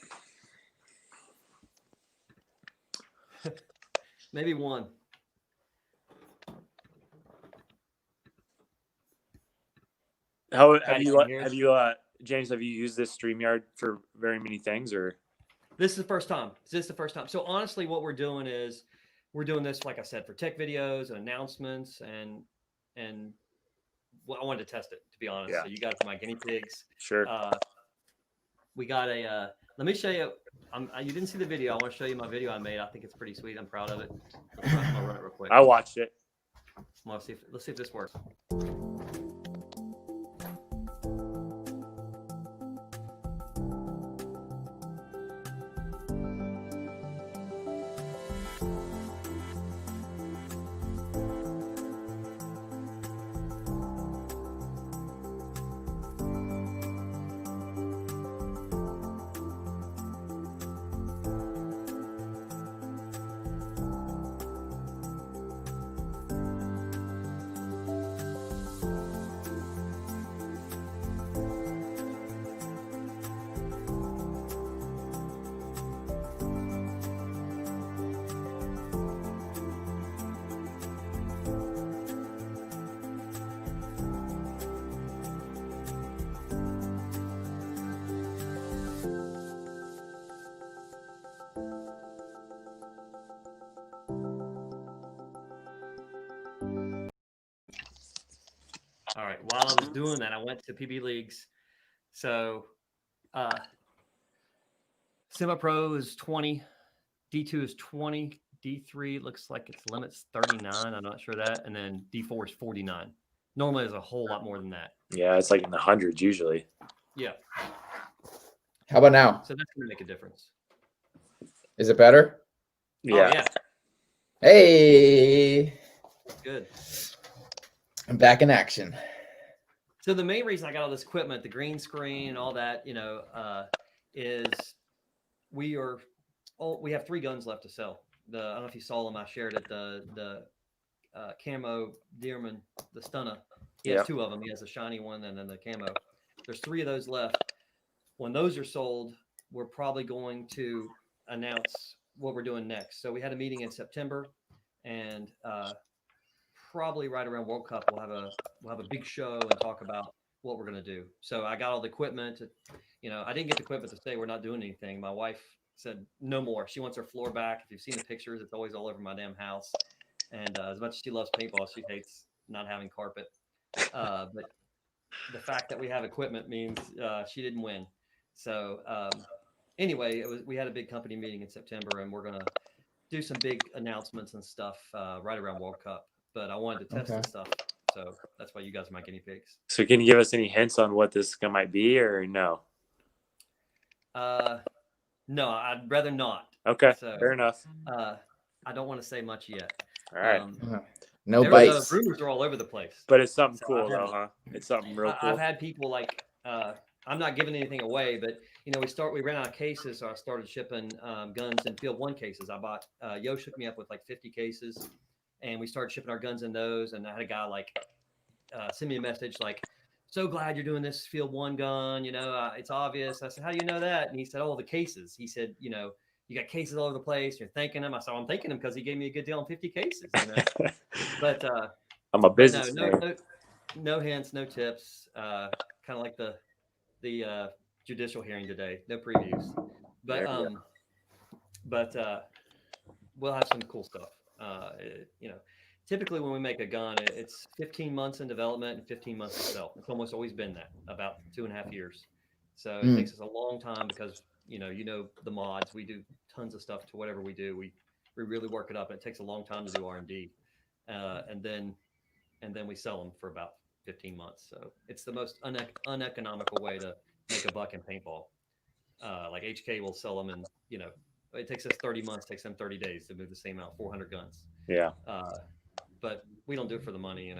A: Maybe one.
C: How have you James, have you used this StreamYard for very many things, or?
A: This is the first time. So honestly, what we're doing is we're doing this, like I said, for tech videos and announcements, and well, I wanted to test it, to be honest.
C: Yeah.
A: So you guys are my guinea pigs.
C: Sure.
A: We got let me show you. You didn't see the video. I want to show you my video I made. I think it's pretty sweet. I'm proud of it. I'm gonna run it real quick.
C: I watched it.
A: Let's see if this works. All right. While I was doing that, I went to PB Leagues. So semi-pro is 20, D2 is 20, D3 looks like its limit's 39. I'm not sure that. And then D4 is 49. Normally there's a whole lot more than that.
C: Yeah, it's like in the hundreds usually.
A: Yeah.
B: How about now?
A: So that's going to make a difference.
B: Is it better?
C: Yeah.
A: Oh, yeah.
B: Hey.
A: Good.
B: I'm back in action.
A: So the main reason I got all this equipment, the green screen and all that, is we have 3 guns left to sell. I don't know if you saw them. I shared it. The camo Dearman, the Stunna. He has 2 of them. He has the shiny one and then the camo. There's 3 of those left. When those are sold, we're probably going to announce what we're doing next. So we had a meeting in September, and probably right around World Cup, we'll have a big show and talk about what we're going to do. So I got all the equipment. I didn't get the equipment to say we're not doing anything. My wife said no more. She wants her floor back. If you've seen the pictures, it's always all over my damn house. And as much as she loves paintball, she hates not having carpet. But the fact that we have equipment means she didn't win. So anyway, we had a big company meeting in September, and we're gonna do some big announcements and stuff right around World Cup. But I wanted to test
B: Okay.
A: this stuff, so that's why you guys are my guinea pigs.
C: So can you give us any hints on what this might be, or no?
A: No, I'd rather not.
C: Okay,
A: So
C: fair enough.
A: I don't want to say much yet.
C: All right.
B: No
A: The
B: bites.
A: rumors are all over the place.
C: But it's something
A: So
C: cool
A: I've had-
C: though, huh? It's something real cool.
A: I've had people like I'm not giving anything away, but we ran out of cases, so I started shipping guns in Field 1 cases. I bought Yo shook me up with like 50 cases, and we started shipping our guns in those. And I had a guy like send me a message like, "So glad you're doing this Field 1 gun. It's obvious." I said, "How do you know that?" And he said, "Oh, the cases." He said, "You got cases all over the place. You're thanking him." I said, "I'm thanking him because he gave me a good deal on 50 cases." But
C: I'm a businessman.
A: no hints, no tips. Kind of like the judicial hearing today. No previews, but we'll have some cool stuff. Typically when we make a gun, it's 15 months in development and 15 months to sell. It's almost always been that, about 2.5 years. So it takes us a long time because the mods. We do tons of stuff to whatever we do. We really work it up, and it takes a long time to do R&D, and then we sell them for about 15 months. So it's the most uneconomical way to make a buck in paintball. Like HK will sell them in, it takes us 30 months, takes them 30 days to move the same amount, 400 guns.
C: Yeah.
A: But we don't do it for the money,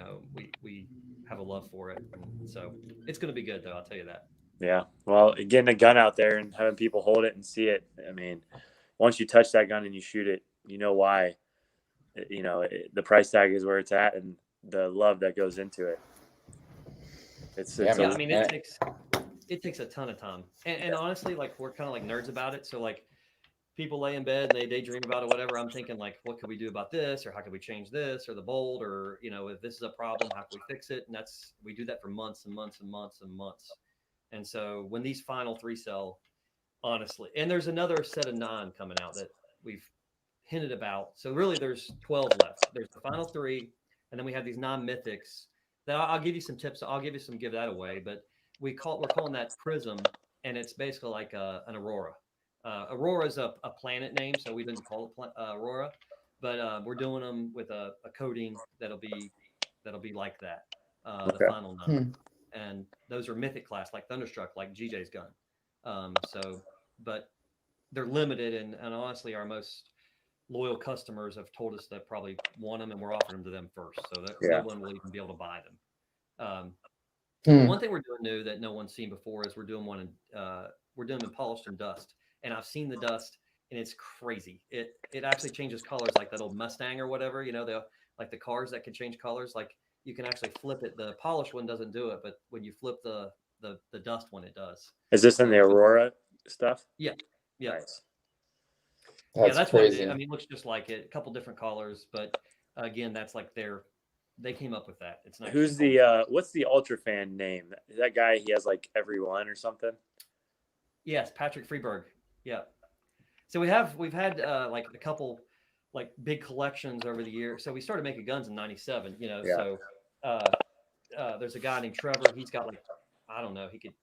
A: we have a love for it. And so it's going to be good though. I'll tell you that.
C: Yeah. Well, getting a gun out there and having people hold it and see it. I mean, once you touch that gun and you shoot it, you know why, the price tag is where it's at and the love that goes into it.
A: It takes a ton of time. And honestly, like we're kind of like nerds about it. So like people lay in bed and they daydream about it, whatever. I'm thinking like, what could we do about this? Or how could we change this or the bolt? Or, if this is a problem, how can we fix it? And we do that for months and months and months and months. And so when these final 3 sell, honestly, and there's another set of 9 coming out that we've hinted about. So really there's 12 left. There's the final 3. And then we have these 9 mythics that I'll give you some tips. I'll give that away, but we're calling that Prism. And it's basically like an Aurora. Aurora is a planet name, so we didn't call it Aurora, but we're doing them with a coating that'll be like that. The final 9, and those are mythic class, like Thunderstruck, like GJ's gun. But they're limited, and honestly, our most loyal customers have told us that probably want them, and we're offering them to them first, so that no one will even be able to buy them. One thing we're doing new that no one's seen before is we're doing them polished in dust. And I've seen the dust, and it's crazy. It actually changes colors, like that old Mustang or whatever. Like the cars that can change colors. Like you can actually flip it. The polished one doesn't do it, but when you flip the dust one, it does.
C: Is this in the Aurora stuff?
A: Yeah.
C: Nice.
B: That's crazy.
A: It looks just like it. A couple different colors, but again, that's like they came up with that. It's not.
C: Who's what's the Ultra fan name? Is that guy? He has like every one or something.
A: Yes, Patrick Freeberg. Yeah. So we've had like a couple like big collections over the years. So we started making guns in '97. So there's a guy named Trevor. He's got like, I don't know, he could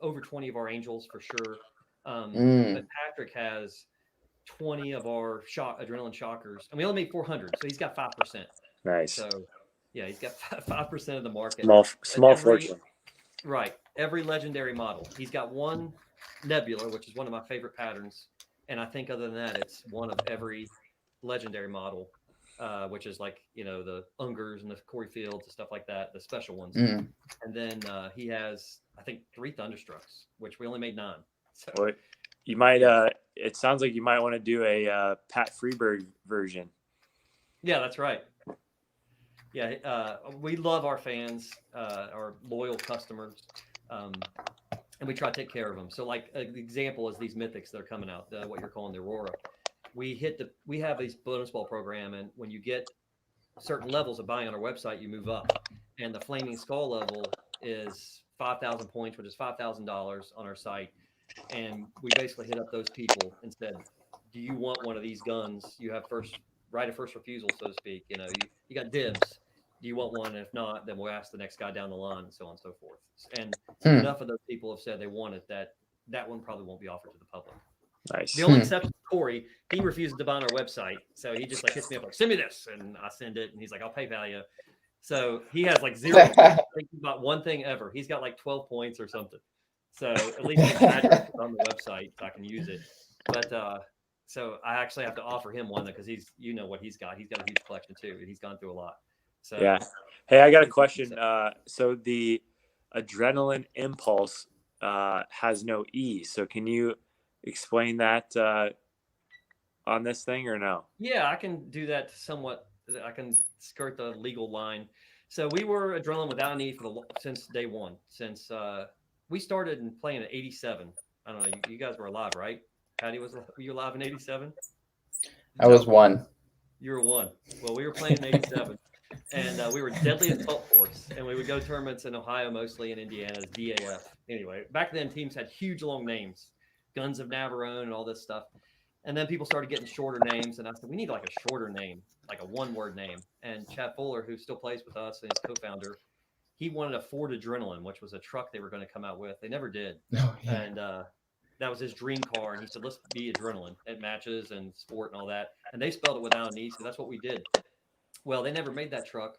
A: over 20 of our Angels for sure. But Patrick has 20 of our adrenaline shockers, and we only made 400, so he's got 5%.
C: Nice.
A: So yeah, he's got 5% of the market.
C: Small fortune.
A: Right. Every legendary model. He's got one Nebula, which is one of my favorite patterns. And I think other than that, it's one of every legendary model, which is like, the Ungers and the Corey Fields and stuff like that, the special ones. And then he has, I think, 3 Thunderstrucks, which we only made 9. So
C: well, you might, it sounds like you might want to do a Pat Freeberg version.
A: Yeah, that's right. Yeah, we love our fans, our loyal customers, and we try to take care of them. So, like an example is these mythics that are coming out, what you're calling the Aurora. We have these bonus ball program, and when you get certain levels of buying on our website, you move up. And the Flaming Skull level is 5,000 points, which is $5,000 on our site. And we basically hit up those people and said, "Do you want one of these guns? You have right of first refusal, so to speak. You got dibs. Do you want one? And if not, then we'll ask the next guy down the line," and so on and so forth. And enough of those people have said they want it that that one probably won't be offered to the public.
C: Nice.
A: The only exception is Corey. He refuses to buy on our website. So he just like hits me up like, send me this. And I send it. And he's like, I'll PayPal you. So he has like zero. Thinking about one thing ever. He's got like 12 points or something. So at least his address is on the website so I can use it. But so I actually have to offer him one because he's, you know what he's got. He's got a huge collection too. He's gone through a lot. So
C: yeah. Hey, I got a question. So the adrenaline impulse has no E. So can you explain that on this thing or no?
A: Yeah, I can do that somewhat. I can skirt the legal line. So we were Adrenaline without an E since day one. Since we started in playing in '87. I don't know. You guys were alive, right? Paddy, were you alive in '87?
B: I was one.
A: You were one. Well, we were playing in '87, and we were Deadly Assault Force, and we would go tournaments in Ohio, mostly in Indiana, as DAF. Anyway, back then teams had huge long names, Guns of Navarone, and all this stuff. And then people started getting shorter names, and I said, we need like a shorter name, like a one-word name. And Chad Fuller, who still plays with us and is co-founder, he wanted a Ford Adrenaline, which was a truck they were going to come out with. They never did.
B: Oh, yeah.
A: And that was his dream car. And he said, let's be Adrenaline at matches and sport and all that. And they spelled it without an E, so that's what we did. Well, they never made that truck.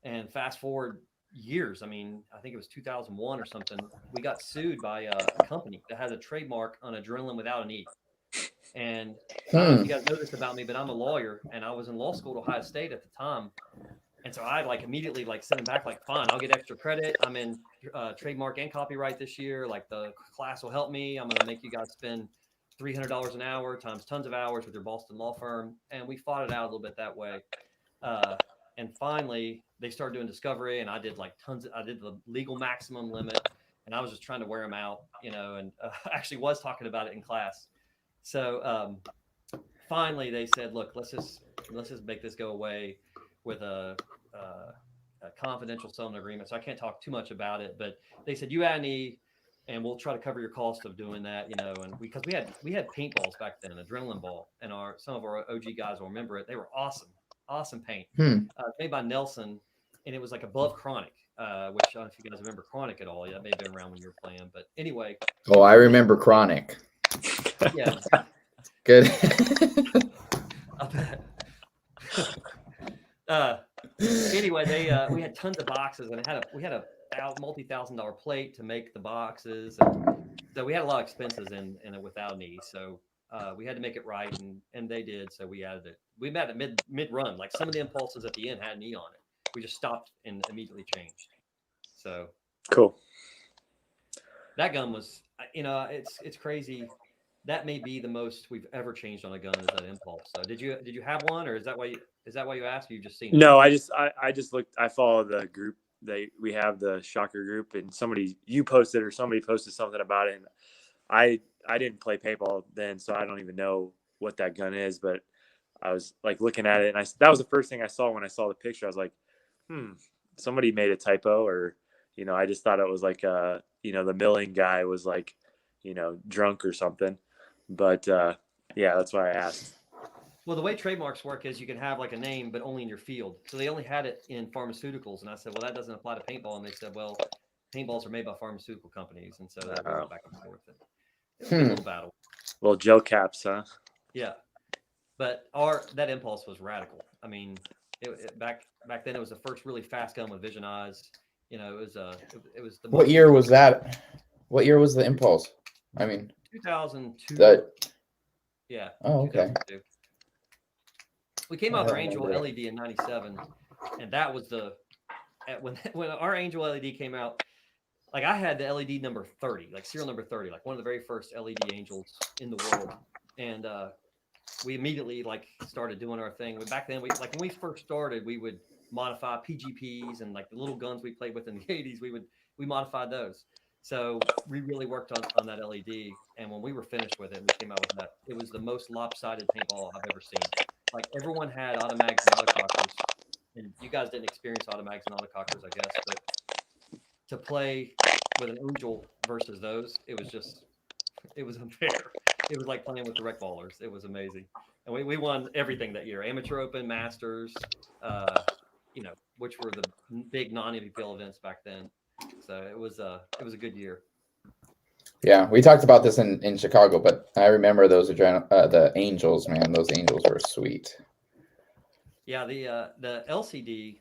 A: And fast forward years, I mean, I think it was 2001 or something, we got sued by a company that has a trademark on Adrenaline without an E. And I don't know if you guys know this about me, but I'm a lawyer and I was in law school at Ohio State at the time. And so I like immediately like sent him back like, fine, I'll get extra credit. I'm in trademark and copyright this year. Like the class will help me. I'm going to make you guys spend $300 an hour times tons of hours with your Boston law firm. And we fought it out a little bit that way. And finally they started doing discovery and I did like I did the legal maximum limit and I was just trying to wear them out, you know, and actually was talking about it in class. So finally they said, look, let's just make this go away with a confidential settlement agreement. So I can't talk too much about it, but they said you add an E and we'll try to cover your cost of doing that, you know, and because we had paintballs back then, Adrenaline ball, and some of our OG guys will remember it. They were awesome paint. Made by Nelson, and it was like above Chronic, which I don't know if you guys remember Chronic at all. Yeah, that may have been around when you were playing, but anyway.
B: Oh, I remember Chronic.
A: Yeah.
B: Good.
A: I bet. Anyway, we had tons of boxes, and we had a multi-$1,000 plate to make the boxes, and so we had a lot of expenses in it without an E. So we had to make it right, and they did. So we added it. We met at mid run. Like some of the impulses at the end had an E on it. We just stopped and immediately changed. So
C: cool.
A: That gun was, you know, it's crazy. That may be the most we've ever changed on a gun is that impulse. So did you have one, or is that why you asked? Or you just seen it?
C: No, I just looked. I follow the group. We have the Shocker group, and you posted or somebody posted something about it. And I didn't play paintball then, so I don't even know what that gun is. But I was like looking at it, and that was the first thing I saw when I saw the picture. I was like, somebody made a typo, or you know, I just thought it was like you know, the milling guy was like, you know, drunk or something. But yeah, that's why I asked.
A: Well, the way trademarks work is you can have like a name, but only in your field. So they only had it in pharmaceuticals. And I said, well, that doesn't apply to paintball. And they said, well, paintballs are made by pharmaceutical companies. And so that went back and forth. And it was a little battle.
C: Well, gel caps, huh?
A: Yeah. But that impulse was radical. I mean, back then it was the first really fast gun with vision eyes. You know, it was the.
B: What year was that? What year was the impulse? I mean,
A: 2002. Yeah.
B: Oh, okay.
A: We came out with our Angel LED in '97, and that was when our Angel LED came out. Like I had the LED number 30, like serial number 30, like one of the very first LED Angels in the world, and we immediately like started doing our thing. Back then, when we first started, we would modify PGPs and like the little guns we played with in the '80s. We modified those. So we really worked on that LED, and when we were finished with it, we came out with that. It was the most lopsided paintball I've ever seen. Like everyone had automatics and autocockers, and you guys didn't experience automatics and autocockers, I guess. But to play with an Angel versus those, it was unfair. It was like playing with the rec ballers. It was amazing, and we won everything that year: Amateur Open, Masters, you know, which were the big non-MPL events back then. So it was a good year.
B: Yeah, we talked about this in Chicago, but I remember those the Angels, man. Those Angels were sweet.
A: Yeah, the LCD,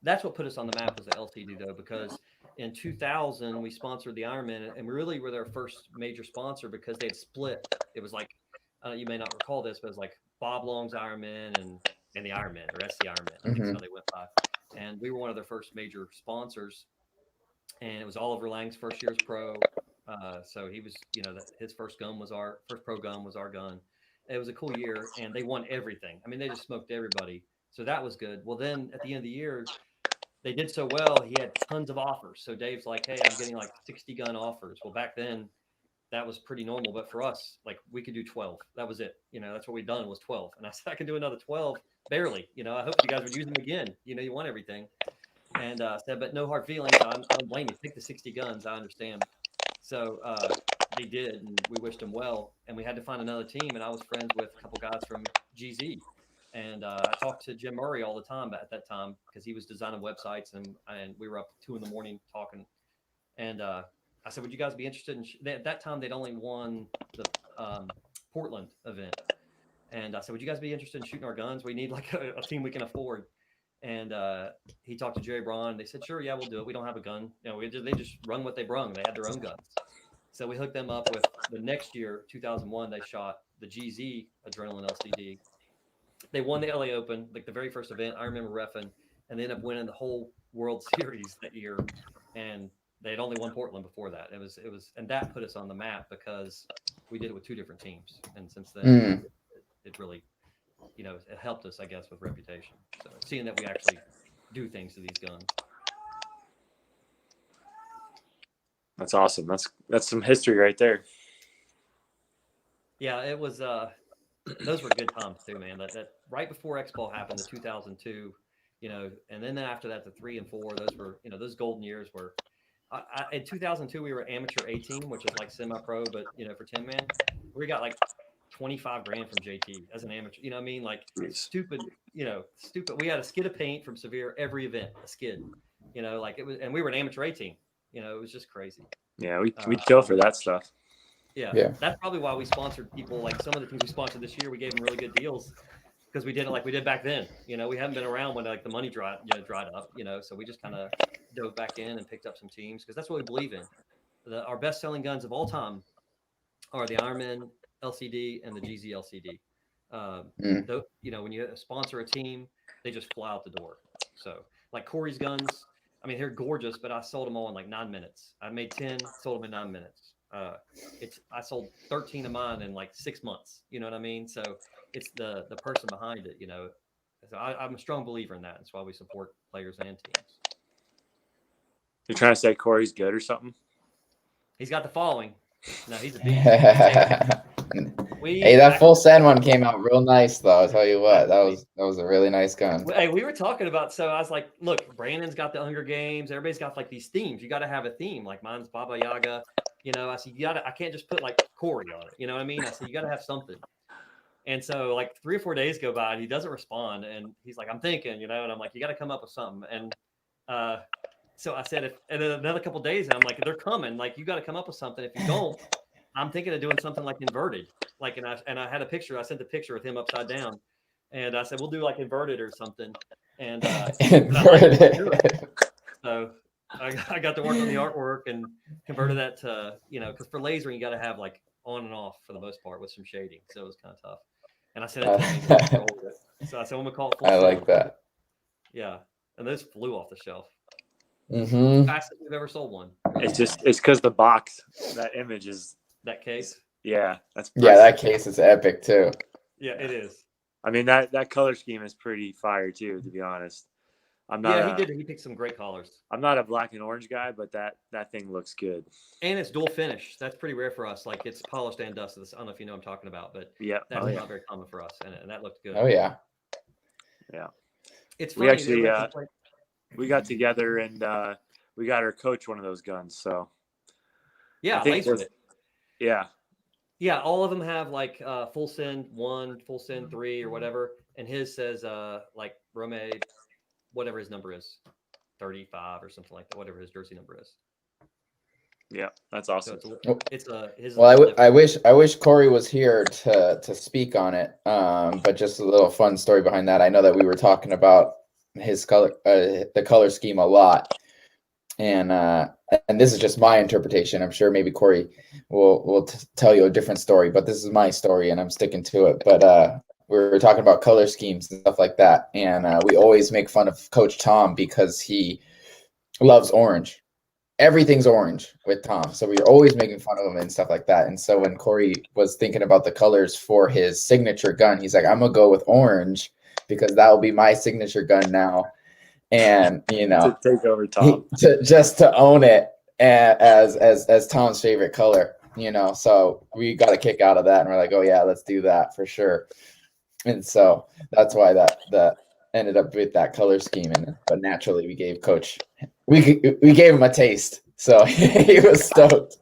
A: that's what put us on the map was the LCD though, because in 2000 we sponsored the Ironman, and we really were their first major sponsor because they had split. It was like you may not recall this, but it was like Bob Long's Ironman and the Ironman or SC Ironman, I think is how they went by. And we were one of their first major sponsors, and it was Oliver Lang's first year as pro. So he was, his first pro gun was our gun. It was a cool year, and they won everything. I mean, they just smoked everybody. So that was good. Well, then at the end of the year, they did so well. He had tons of offers. So Dave's like, "Hey, I'm getting like 60 gun offers." Well, back then that was pretty normal, but for us, like we could do 12. That was it. That's what we'd done was 12. And I said, I can do another 12, barely. I hope you guys would use them again. You want everything. And said, but no hard feelings. I don't blame you. Take the 60 guns. I understand. So they did, and we wished them well. And we had to find another team. And I was friends with a couple guys from GZ. And I talked to Jim Murray all the time at that time because he was designing websites, and we were up 2 a.m. talking. And I said, would you guys be interested in at that time they'd only won the Portland event. And I said, would you guys be interested in shooting our guns? We need like a team we can afford. And he talked to Jerry Braun. They said, sure, yeah, we'll do it. We don't have a gun. They just run what they brung. They had their own guns. So we hooked them up with the next year, 2001, they shot the GZ Adrenaline LCD. They won the LA Open, like the very first event. I remember reffing, and they ended up winning the whole World Series that year. And they had only won Portland before that. It was, and that put us on the map because we did it with 2 different teams. And since then, it really, it helped us, I guess, with reputation. So seeing that we actually do things to these guns.
C: That's awesome. That's some history right there.
A: Yeah, it was. Those were good times too, man. That right before X-Ball happened, the 2002, and then after that, the 3 and 4. Those were, those golden years were. In 2002, we were amateur A team, which is like semi-pro, but for 10-man, we got like 25 grand from JT as an amateur. You know what I mean? Like stupid. We had a skid of paint from Severe every event, a skid. Like it was, and we were an amateur A team. It was just crazy.
C: Yeah, we'd kill for that stuff.
A: Yeah, that's probably why we sponsored people. Like some of the teams we sponsored this year, we gave them really good deals because we did it like we did back then. We haven't been around when like the money dried up. So we just kind of dove back in and picked up some teams because that's what we believe in. Our best selling guns of all time are the Ironman LCD and the GZ LCD. When you sponsor a team, they just fly out the door. So like Corey's guns, I mean, they're gorgeous, but I sold them all in like 9 minutes. I made 10, sold them in 9 minutes. I sold 13 of mine in like 6 months. You know what I mean? So it's the person behind it. So I'm a strong believer in that. That's why we support players and teams.
C: You're trying to say Corey's good or something?
A: He's got the following. No, he's a beast.
B: Hey, that full send one came out real nice, though. I'll tell you what, that was a really nice gun.
A: Hey, we were talking about. So I was like, look, Brandon's got the Hunger Games. Everybody's got like these themes. You got to have a theme. Like mine's Baba Yaga. I said, I can't just put like Corey on it. You know what I mean? I said, you got to have something. And so like 3 or 4 days go by and he doesn't respond. And he's like, I'm thinking, and I'm like, you got to come up with something. And so I said, and then another couple of days, and I'm like, they're coming. Like, you got to come up with something. If you don't, I'm thinking of doing something like inverted. Like, and I had a picture. I sent a picture with him upside down. And I said, we'll do like inverted or something. And inverted. So I got to work on the artwork and converted that to, because for lasering, you got to have like on and off for the most part with some shading. So it was kind of tough. And I said, so I said, I'm going to call it full.
B: I like that.
A: Yeah. And those flew off the shelf.
B: Mm-hmm.
A: Fastest we've ever sold one.
C: It's because the box, that image is.
A: That case.
C: Yeah.
B: That case is epic too.
A: Yeah, it is.
C: I mean, that color scheme is pretty fire too, to be honest.
A: He picked some great colors.
C: I'm not a black and orange guy, but that thing looks good.
A: And it's dual finish. That's pretty rare for us. Like it's polished and dusted. I don't know if you know what I'm talking about, but that's not very common for us. And that looked good.
B: Oh yeah.
C: Yeah.
A: It's funny.
C: We actually we got together and we got our coach one of those guns. So
A: yeah, I lasered it.
C: Yeah.
A: Yeah, all of them have like full send 1, full send 3, or whatever, and his says like Rome, whatever his number is, 35 or something like that, whatever his jersey number is.
C: Yeah, that's awesome.
A: So it's his.
B: Well, I wish Corey was here to speak on it. But just a little fun story behind that. I know that we were talking about his the color scheme a lot, and this is just my interpretation. I'm sure maybe Corey will tell you a different story, but this is my story, and I'm sticking to it. But we were talking about color schemes and stuff like that, and we always make fun of Coach Tom because he loves orange. Everything's orange with Tom. So we were always making fun of him and stuff like that. And so when Corey was thinking about the colors for his signature gun, he's like, I'm going to go with orange because that will be my signature gun now. And,
C: to take over Tom.
B: Just to own it as Tom's favorite color, So we got a kick out of that. And we're like, oh, yeah, let's do that for sure. And so that's why that ended up with that color scheme. But naturally, we gave Coach we gave him a taste, so he was stoked.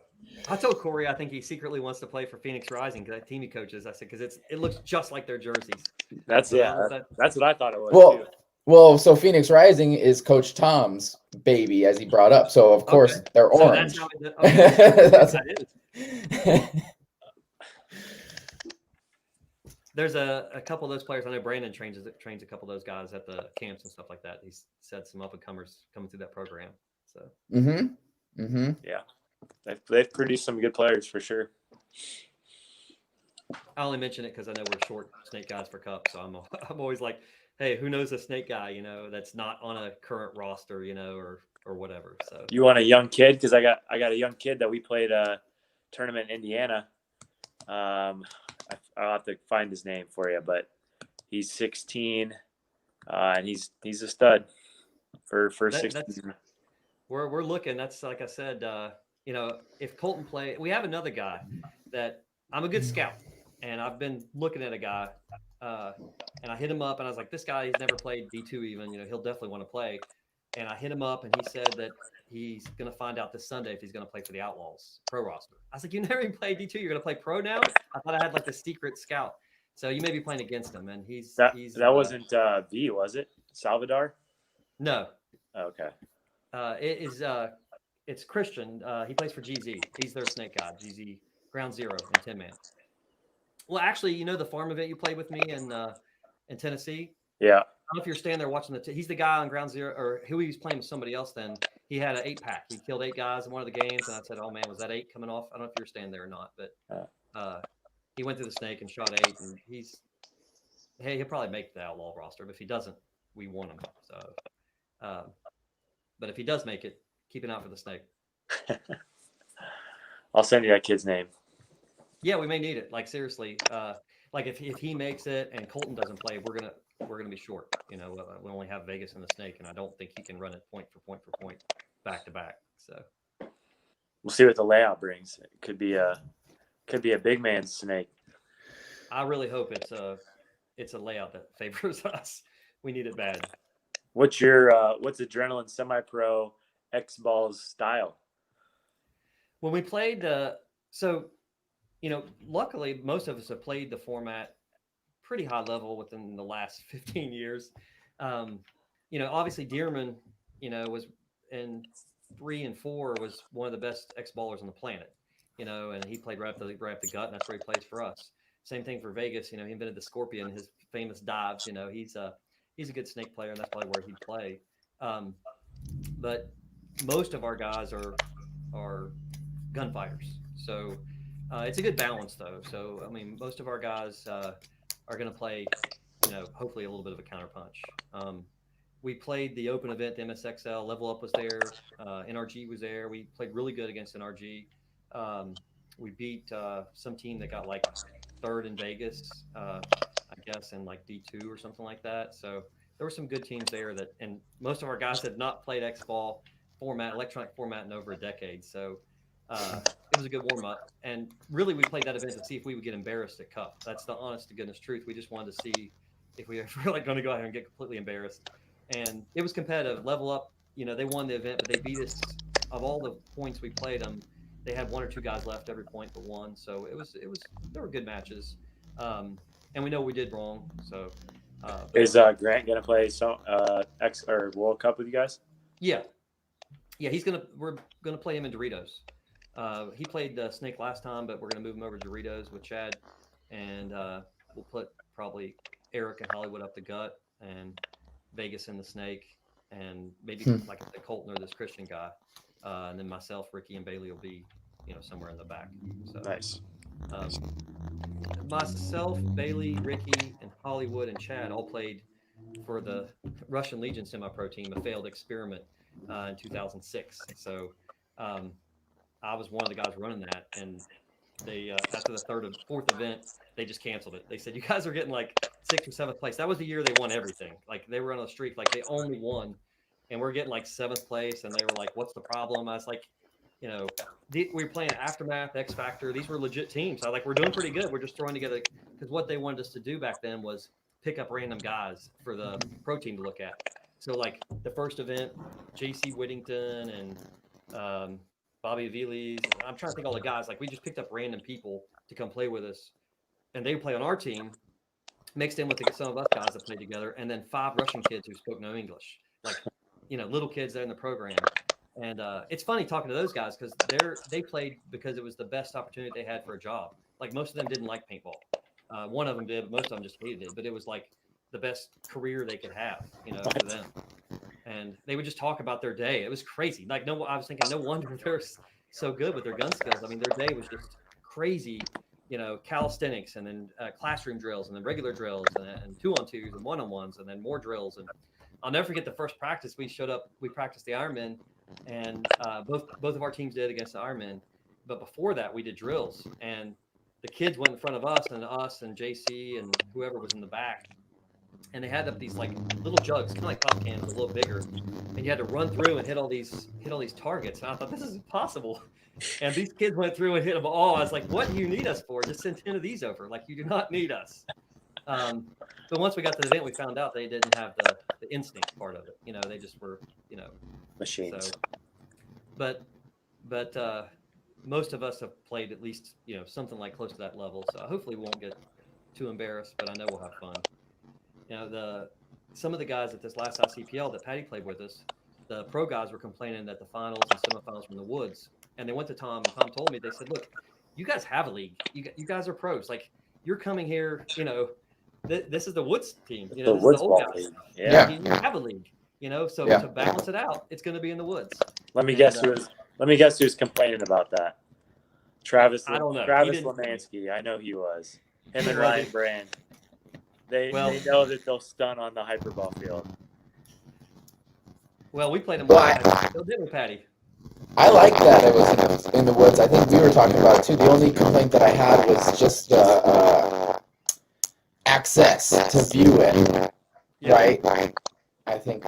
A: I told Corey I think he secretly wants to play for Phoenix Rising because that team he coaches. I said because it looks just like their jerseys.
C: That's what I thought it was. Too.
B: Well, so Phoenix Rising is Coach Tom's baby, as he brought up. So of course they're orange. So that's how it is.
A: There's a couple of those players. I know Brandon trains a couple of those guys at the camps and stuff like that. He's said some up and comers coming through that program. So.
C: Yeah, they've produced some good players for sure.
A: I only mention it because I know we're short snake guys for Cup, so I'm always like, hey, who knows a snake guy? That's not on a current roster, or whatever. So
C: you want a young kid? Because I got a young kid that we played a tournament in Indiana. I'll have to find his name for you, but he's 16, and he's a stud for 16.
A: We're looking. That's like I said. If Colton play, we have another guy that I'm a good scout, and I've been looking at a guy, and I hit him up, and I was like, this guy, he's never played D2 even. He'll definitely want to play. And I hit him up, and he said that he's going to find out this Sunday if he's going to play for the Outlaws pro roster. I was like, you never even played D2. You're going to play pro now? I thought I had like the secret scout. So you may be playing against him. And that
C: wasn't V, was it? Salvador?
A: No.
C: Okay.
A: It's Christian. He plays for GZ. He's their snake guy. GZ Ground Zero in 10-man. Well, actually, the farm event you played with me in Tennessee?
C: Yeah.
A: I don't know if you're standing there watching he's the guy on Ground Zero, or who he was playing with somebody else then. He had an 8-pack. He killed 8 guys in one of the games, and I said, oh, man, was that 8 coming off? I don't know if you're standing there or not, but he went through the snake and shot 8, and he'll probably make the Outlaw roster, but if he doesn't, we want him. So, but if he does make it, keep an eye out for the snake.
C: I'll send you that kid's name.
A: Yeah, we may need it. Like, seriously, like if he makes it and Colton doesn't play, we're gonna be short. We only have Vegas and the snake, and I don't think he can run it point for point back to back. So
C: we'll see what the layout brings. It could be a big man's snake.
A: I really hope it's a layout that favors us. We need it bad.
C: What's Adrenaline Semi-Pro X-Balls style?
A: When we played, luckily most of us have played the format pretty high level within the last 15 years. Obviously Dearman, was in 3 and 4 was one of the best X-ballers on the planet, and he played right up the gut, and that's where he plays for us. Same thing for Vegas. He invented the Scorpion, his famous dives. He's a good snake player, and that's probably where he'd play. But most of our guys are gunfighters. So it's a good balance, though. So, most of our guys are going to play, hopefully a little bit of a counterpunch. We played the open event, the MSXL. Level Up was there. NRG was there. We played really good against NRG. We beat some team that got like 3rd in Vegas, I guess, in like D2 or something like that. So there were some good teams there and most of our guys had not played X-Ball electronic format in over a decade. So it was a good warm up. And really, we played that event to see if we would get embarrassed at Cup. That's the honest to goodness truth. We just wanted to see if we were like going to go out and get completely embarrassed. And it was competitive. Level Up, they won the event, but they beat us. Of all the points we played them, they had 1 or 2 guys left every point but one. So there were good matches. And we know we did wrong. So
C: is Grant gonna play X or World Cup with you guys?
A: Yeah. We're gonna play him in Doritos. He played Snake last time, but we're going to move him over to Doritos with Chad, and we'll put probably Eric and Hollywood up the gut, and Vegas in the Snake, and maybe like I said, Colton or this Christian guy, and then myself, Ricky, and Bailey will be, somewhere in the back. So
C: Nice.
A: Myself, Bailey, Ricky, and Hollywood and Chad all played for the Russian Legion semi-pro team, a failed experiment in 2006. So I was one of the guys running that, and they after the fourth event, they just canceled it. They said, "You guys are getting like 6th or 7th place." That was the year they won everything. Like they were on a streak, like they only won, and we're getting like 7th place, and they were like, "What's the problem?" I was like, we were playing Aftermath, X Factor. These were legit teams. I was like, we're doing pretty good. We're just throwing together, because what they wanted us to do back then was pick up random guys for the pro team to look at. So like the first event, JC Whittington and Bobby Aviles, I'm trying to think of all the guys. Like we just picked up random people to come play with us, and they would play on our team, mixed in with some of us guys that played together, and then 5 Russian kids who spoke no English, like little kids there in the program. And it's funny talking to those guys because they played because it was the best opportunity they had for a job. Like most of them didn't like paintball. One of them did, but most of them just hated it. But it was like the best career they could have, for them. And they would just talk about their day. It was crazy. Like I was thinking, no wonder they're so good with their gun skills. I mean, their day was just crazy. Calisthenics, and then classroom drills, and then regular drills, and 2-on-2s and 1-on-1s, and then more drills. And I'll never forget the first practice we showed up. We practiced the Ironmen, and both of our teams did against the Ironmen. But before that, we did drills, and the kids went in front of us and JC and whoever was in the back, and they had up these like little jugs, kind of like pop cans, a little bigger, and you had to run through and hit all these targets. And I thought, this is impossible. And these kids went through and hit them all. I was like, what do you need us for? Just send 10 of these over. Like, you do not need us. But once we got to the event, we found out they didn't have the instinct part of it. They just were,
C: machines.
A: So, but most of us have played at least, something like close to that level. So hopefully we won't get too embarrassed, but I know we'll have fun. Some of the guys at this last ICPL that Paddy played with us, the pro guys were complaining that the finals and semifinals were in the woods. And they went to Tom, and Tom told me, they said, look, you guys have a league. You guys are pros. Like, you're coming here, this is the Woods team. This is the old guys.
C: Yeah.
A: You have a league, so to balance it out, it's going to be in the woods.
C: Let me guess who's complaining about that. Travis Lemansky. I know he was. Him and Ryan Brand. They know that they'll stun on the hyperball field.
A: Well, we played them. Still did with Paddy.
B: I like that it was in the woods. I think we were talking about it too. The only complaint that I had was just access to view it, right? I think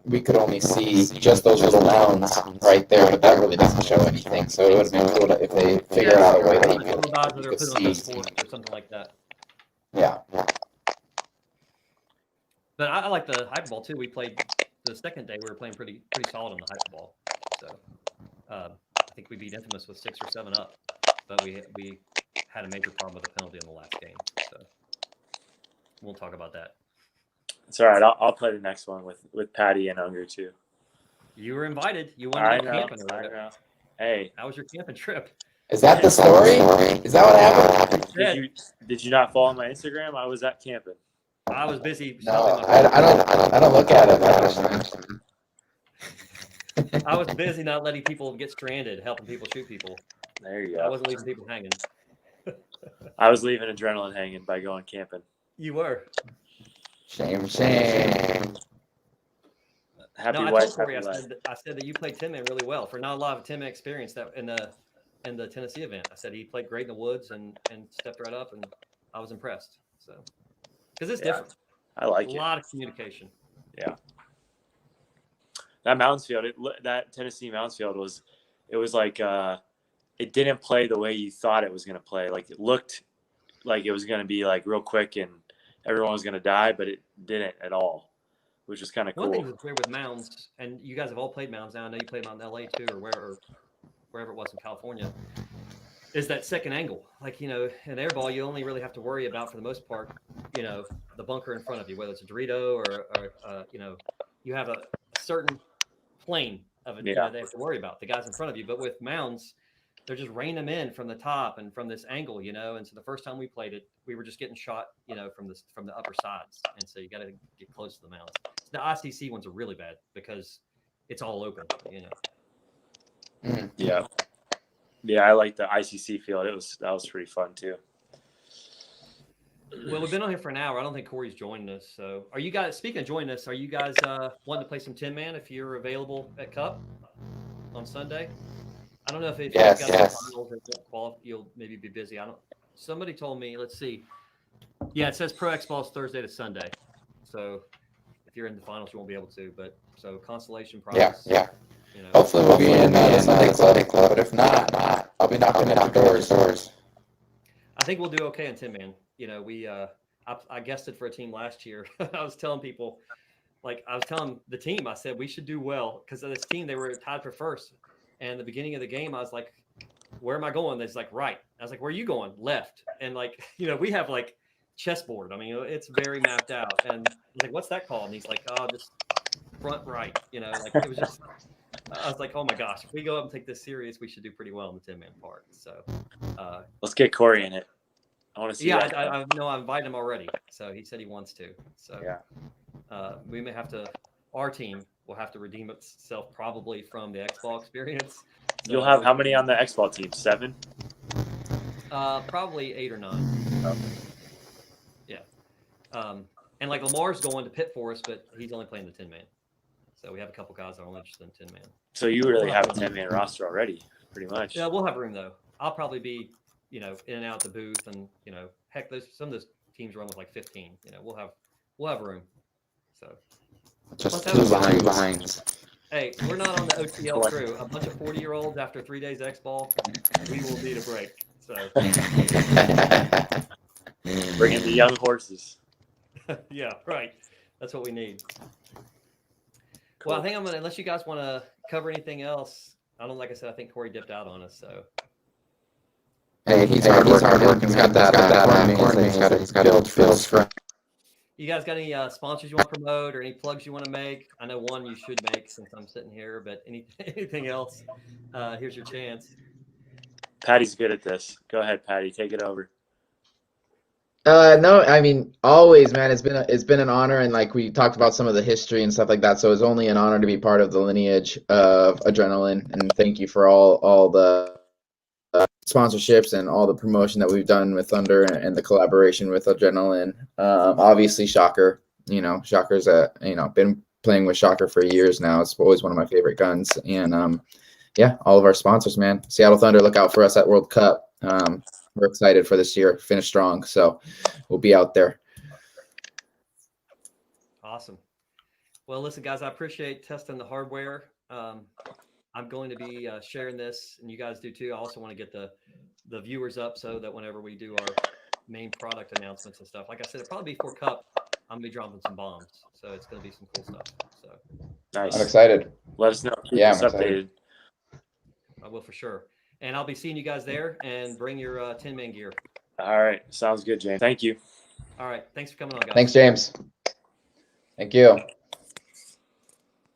B: we could only see just those little mounds right there, but that really doesn't show anything. So it would have been cool if they figured out a way that you could see.
A: Or something like that.
B: Yeah.
A: But I like the hyperball too. We played the second day. We were playing pretty solid on the hyperball. So I think we beat Infamous with 6 or 7 up, but we had a major problem with the penalty in the last game. So we'll talk about that.
C: It's all right. I'll play the next one with Paddy and Unger too.
A: You were invited. You went camping.
C: I know. Hey,
A: how was your camping trip?
B: Is that the story? Is that what happened?
C: Did you not follow my Instagram? I was at camping.
A: I was busy.
B: No, I don't look at it.
A: I was busy not letting people get stranded, helping people shoot people.
C: There you go.
A: I wasn't leaving people hanging.
C: I was leaving adrenaline hanging by going camping.
A: You were.
B: Shame.
C: Happy
A: I
C: wife.
A: told Corey, I said that you played Tin Man really well. For not a lot of Tin Man experience that in the Tennessee event, I said he played great in the woods and stepped right up, and I was impressed. So, because it's different.
C: I like it.
A: A lot of communication.
C: Yeah. That Mounds Field, that Tennessee Mounds Field was like it didn't play the way you thought it was going to play. Like it looked like it was going to be like real quick and everyone was going to die, but it didn't at all, which is kind of cool.
A: One thing that's weird with mounds, and you guys have all played mounds now. I know you played them out in LA too, or wherever it was in California, is that second angle. Like, in air ball, you only really have to worry about, for the most part, the bunker in front of you, whether it's a Dorito or you have a certain plane of it that they have to worry about, the guys in front of you. But with mounds, they're just raining them in from the top and from this angle, you know. And so the first time we played it, we were just getting shot, you know, from the upper sides. And so you got to get close to the mounds. The ICC ones are really bad because it's all open, you know.
C: Yeah. Yeah, I like the ICC field. That was pretty fun too.
A: Well, we've been on here for an hour. I don't think Corey's joined us. So are you guys, speaking of joining us, are you guys wanting to play some 10-man if you're available at Cup on Sunday? I don't know if you've got some finals, you'll maybe be busy. Somebody told me, let's see. Yeah, it says Pro X Ball's Thursday to Sunday. So if you're in the finals, you won't be able to. But so consolation prize.
B: Yeah.
A: You know,
B: Hopefully we'll be in the Sunday Athletic Club, but if not, I'll be knocking at doors.
A: I think we'll do okay on 10-man. You know, I guested for a team last year. I was telling people, I was telling the team, I said we should do well because of this team. They were tied for first. And the beginning of the game, I was like, where am I going? They're like, right. I was like, where are you going? Left. And you know, we have chessboard. I mean, it's very mapped out. And I was like, what's that called? And he's like, oh, just front right. You know, it was just, I was like, oh my gosh, if we go up and take this serious, we should do pretty well in the 10-man part. So
C: let's get Corey in it. I want to see.
A: Yeah, I know. I invited him already. So he said he wants to. So
C: yeah,
A: we may have to, our team will have to redeem itself probably from the X-Ball experience. So,
C: you'll have how many on the X-Ball team? 7?
A: Probably 8 or 9.
C: Okay.
A: Yeah. And Lamar's going to pit for us, but he's only playing the 10-man. So we have a couple guys that are only interested in 10-man.
C: So you really have a 10-man roster already, pretty much.
A: Yeah, we'll have room though. I'll probably be, you know, in and out the booth, and you know, heck, some of those teams run with 15. You know, we'll have room. So
B: just 2 behinds.
A: Hey, we're not on the OTL crew. A bunch of 40-year-olds after 3 days X-Ball, we will need a break. So
C: bring in the young horses.
A: Yeah, right. That's what we need. Cool. Well, I think I'm gonna, unless you guys want to cover anything else. Like I said, I think Corey dipped out on us. So
B: hey, he's hard working. He's got that on me. He's got Phil's friend.
A: You guys got any sponsors you want to promote or any plugs you want to make? I know one you should make since I'm sitting here, but anything else? Here's your chance.
C: Patty's good at this. Go ahead, Patty. Take it over.
B: No, I mean, always, man. It's been an honor, and we talked about some of the history and stuff like that. So it's only an honor to be part of the lineage of Adrenaline, and thank you for all the sponsorships and all the promotion that we've done with Thunder and the collaboration with Adrenaline. Obviously, Shocker. You know, Shocker's been playing with Shocker for years now. It's always one of my favorite guns, and yeah, all of our sponsors, man. Seattle Thunder, look out for us at World Cup. We're excited for this year. Finish strong, so we'll be out there.
A: Awesome. Well, listen, guys, I appreciate testing the hardware. I'm going to be sharing this, and you guys do too. I also want to get the viewers up so that whenever we do our main product announcements and stuff, like I said, it'll probably be for Cup. I'm going to be dropping some bombs, so it's going to be some cool stuff. So
C: nice.
B: I'm excited.
C: Let us know. Keep us updated.
A: I will for sure. And I'll be seeing you guys there, and bring your 10-man gear.
C: All right. Sounds good, James. Thank you.
A: All right. Thanks for coming on, guys.
B: Thanks, James. Thank you.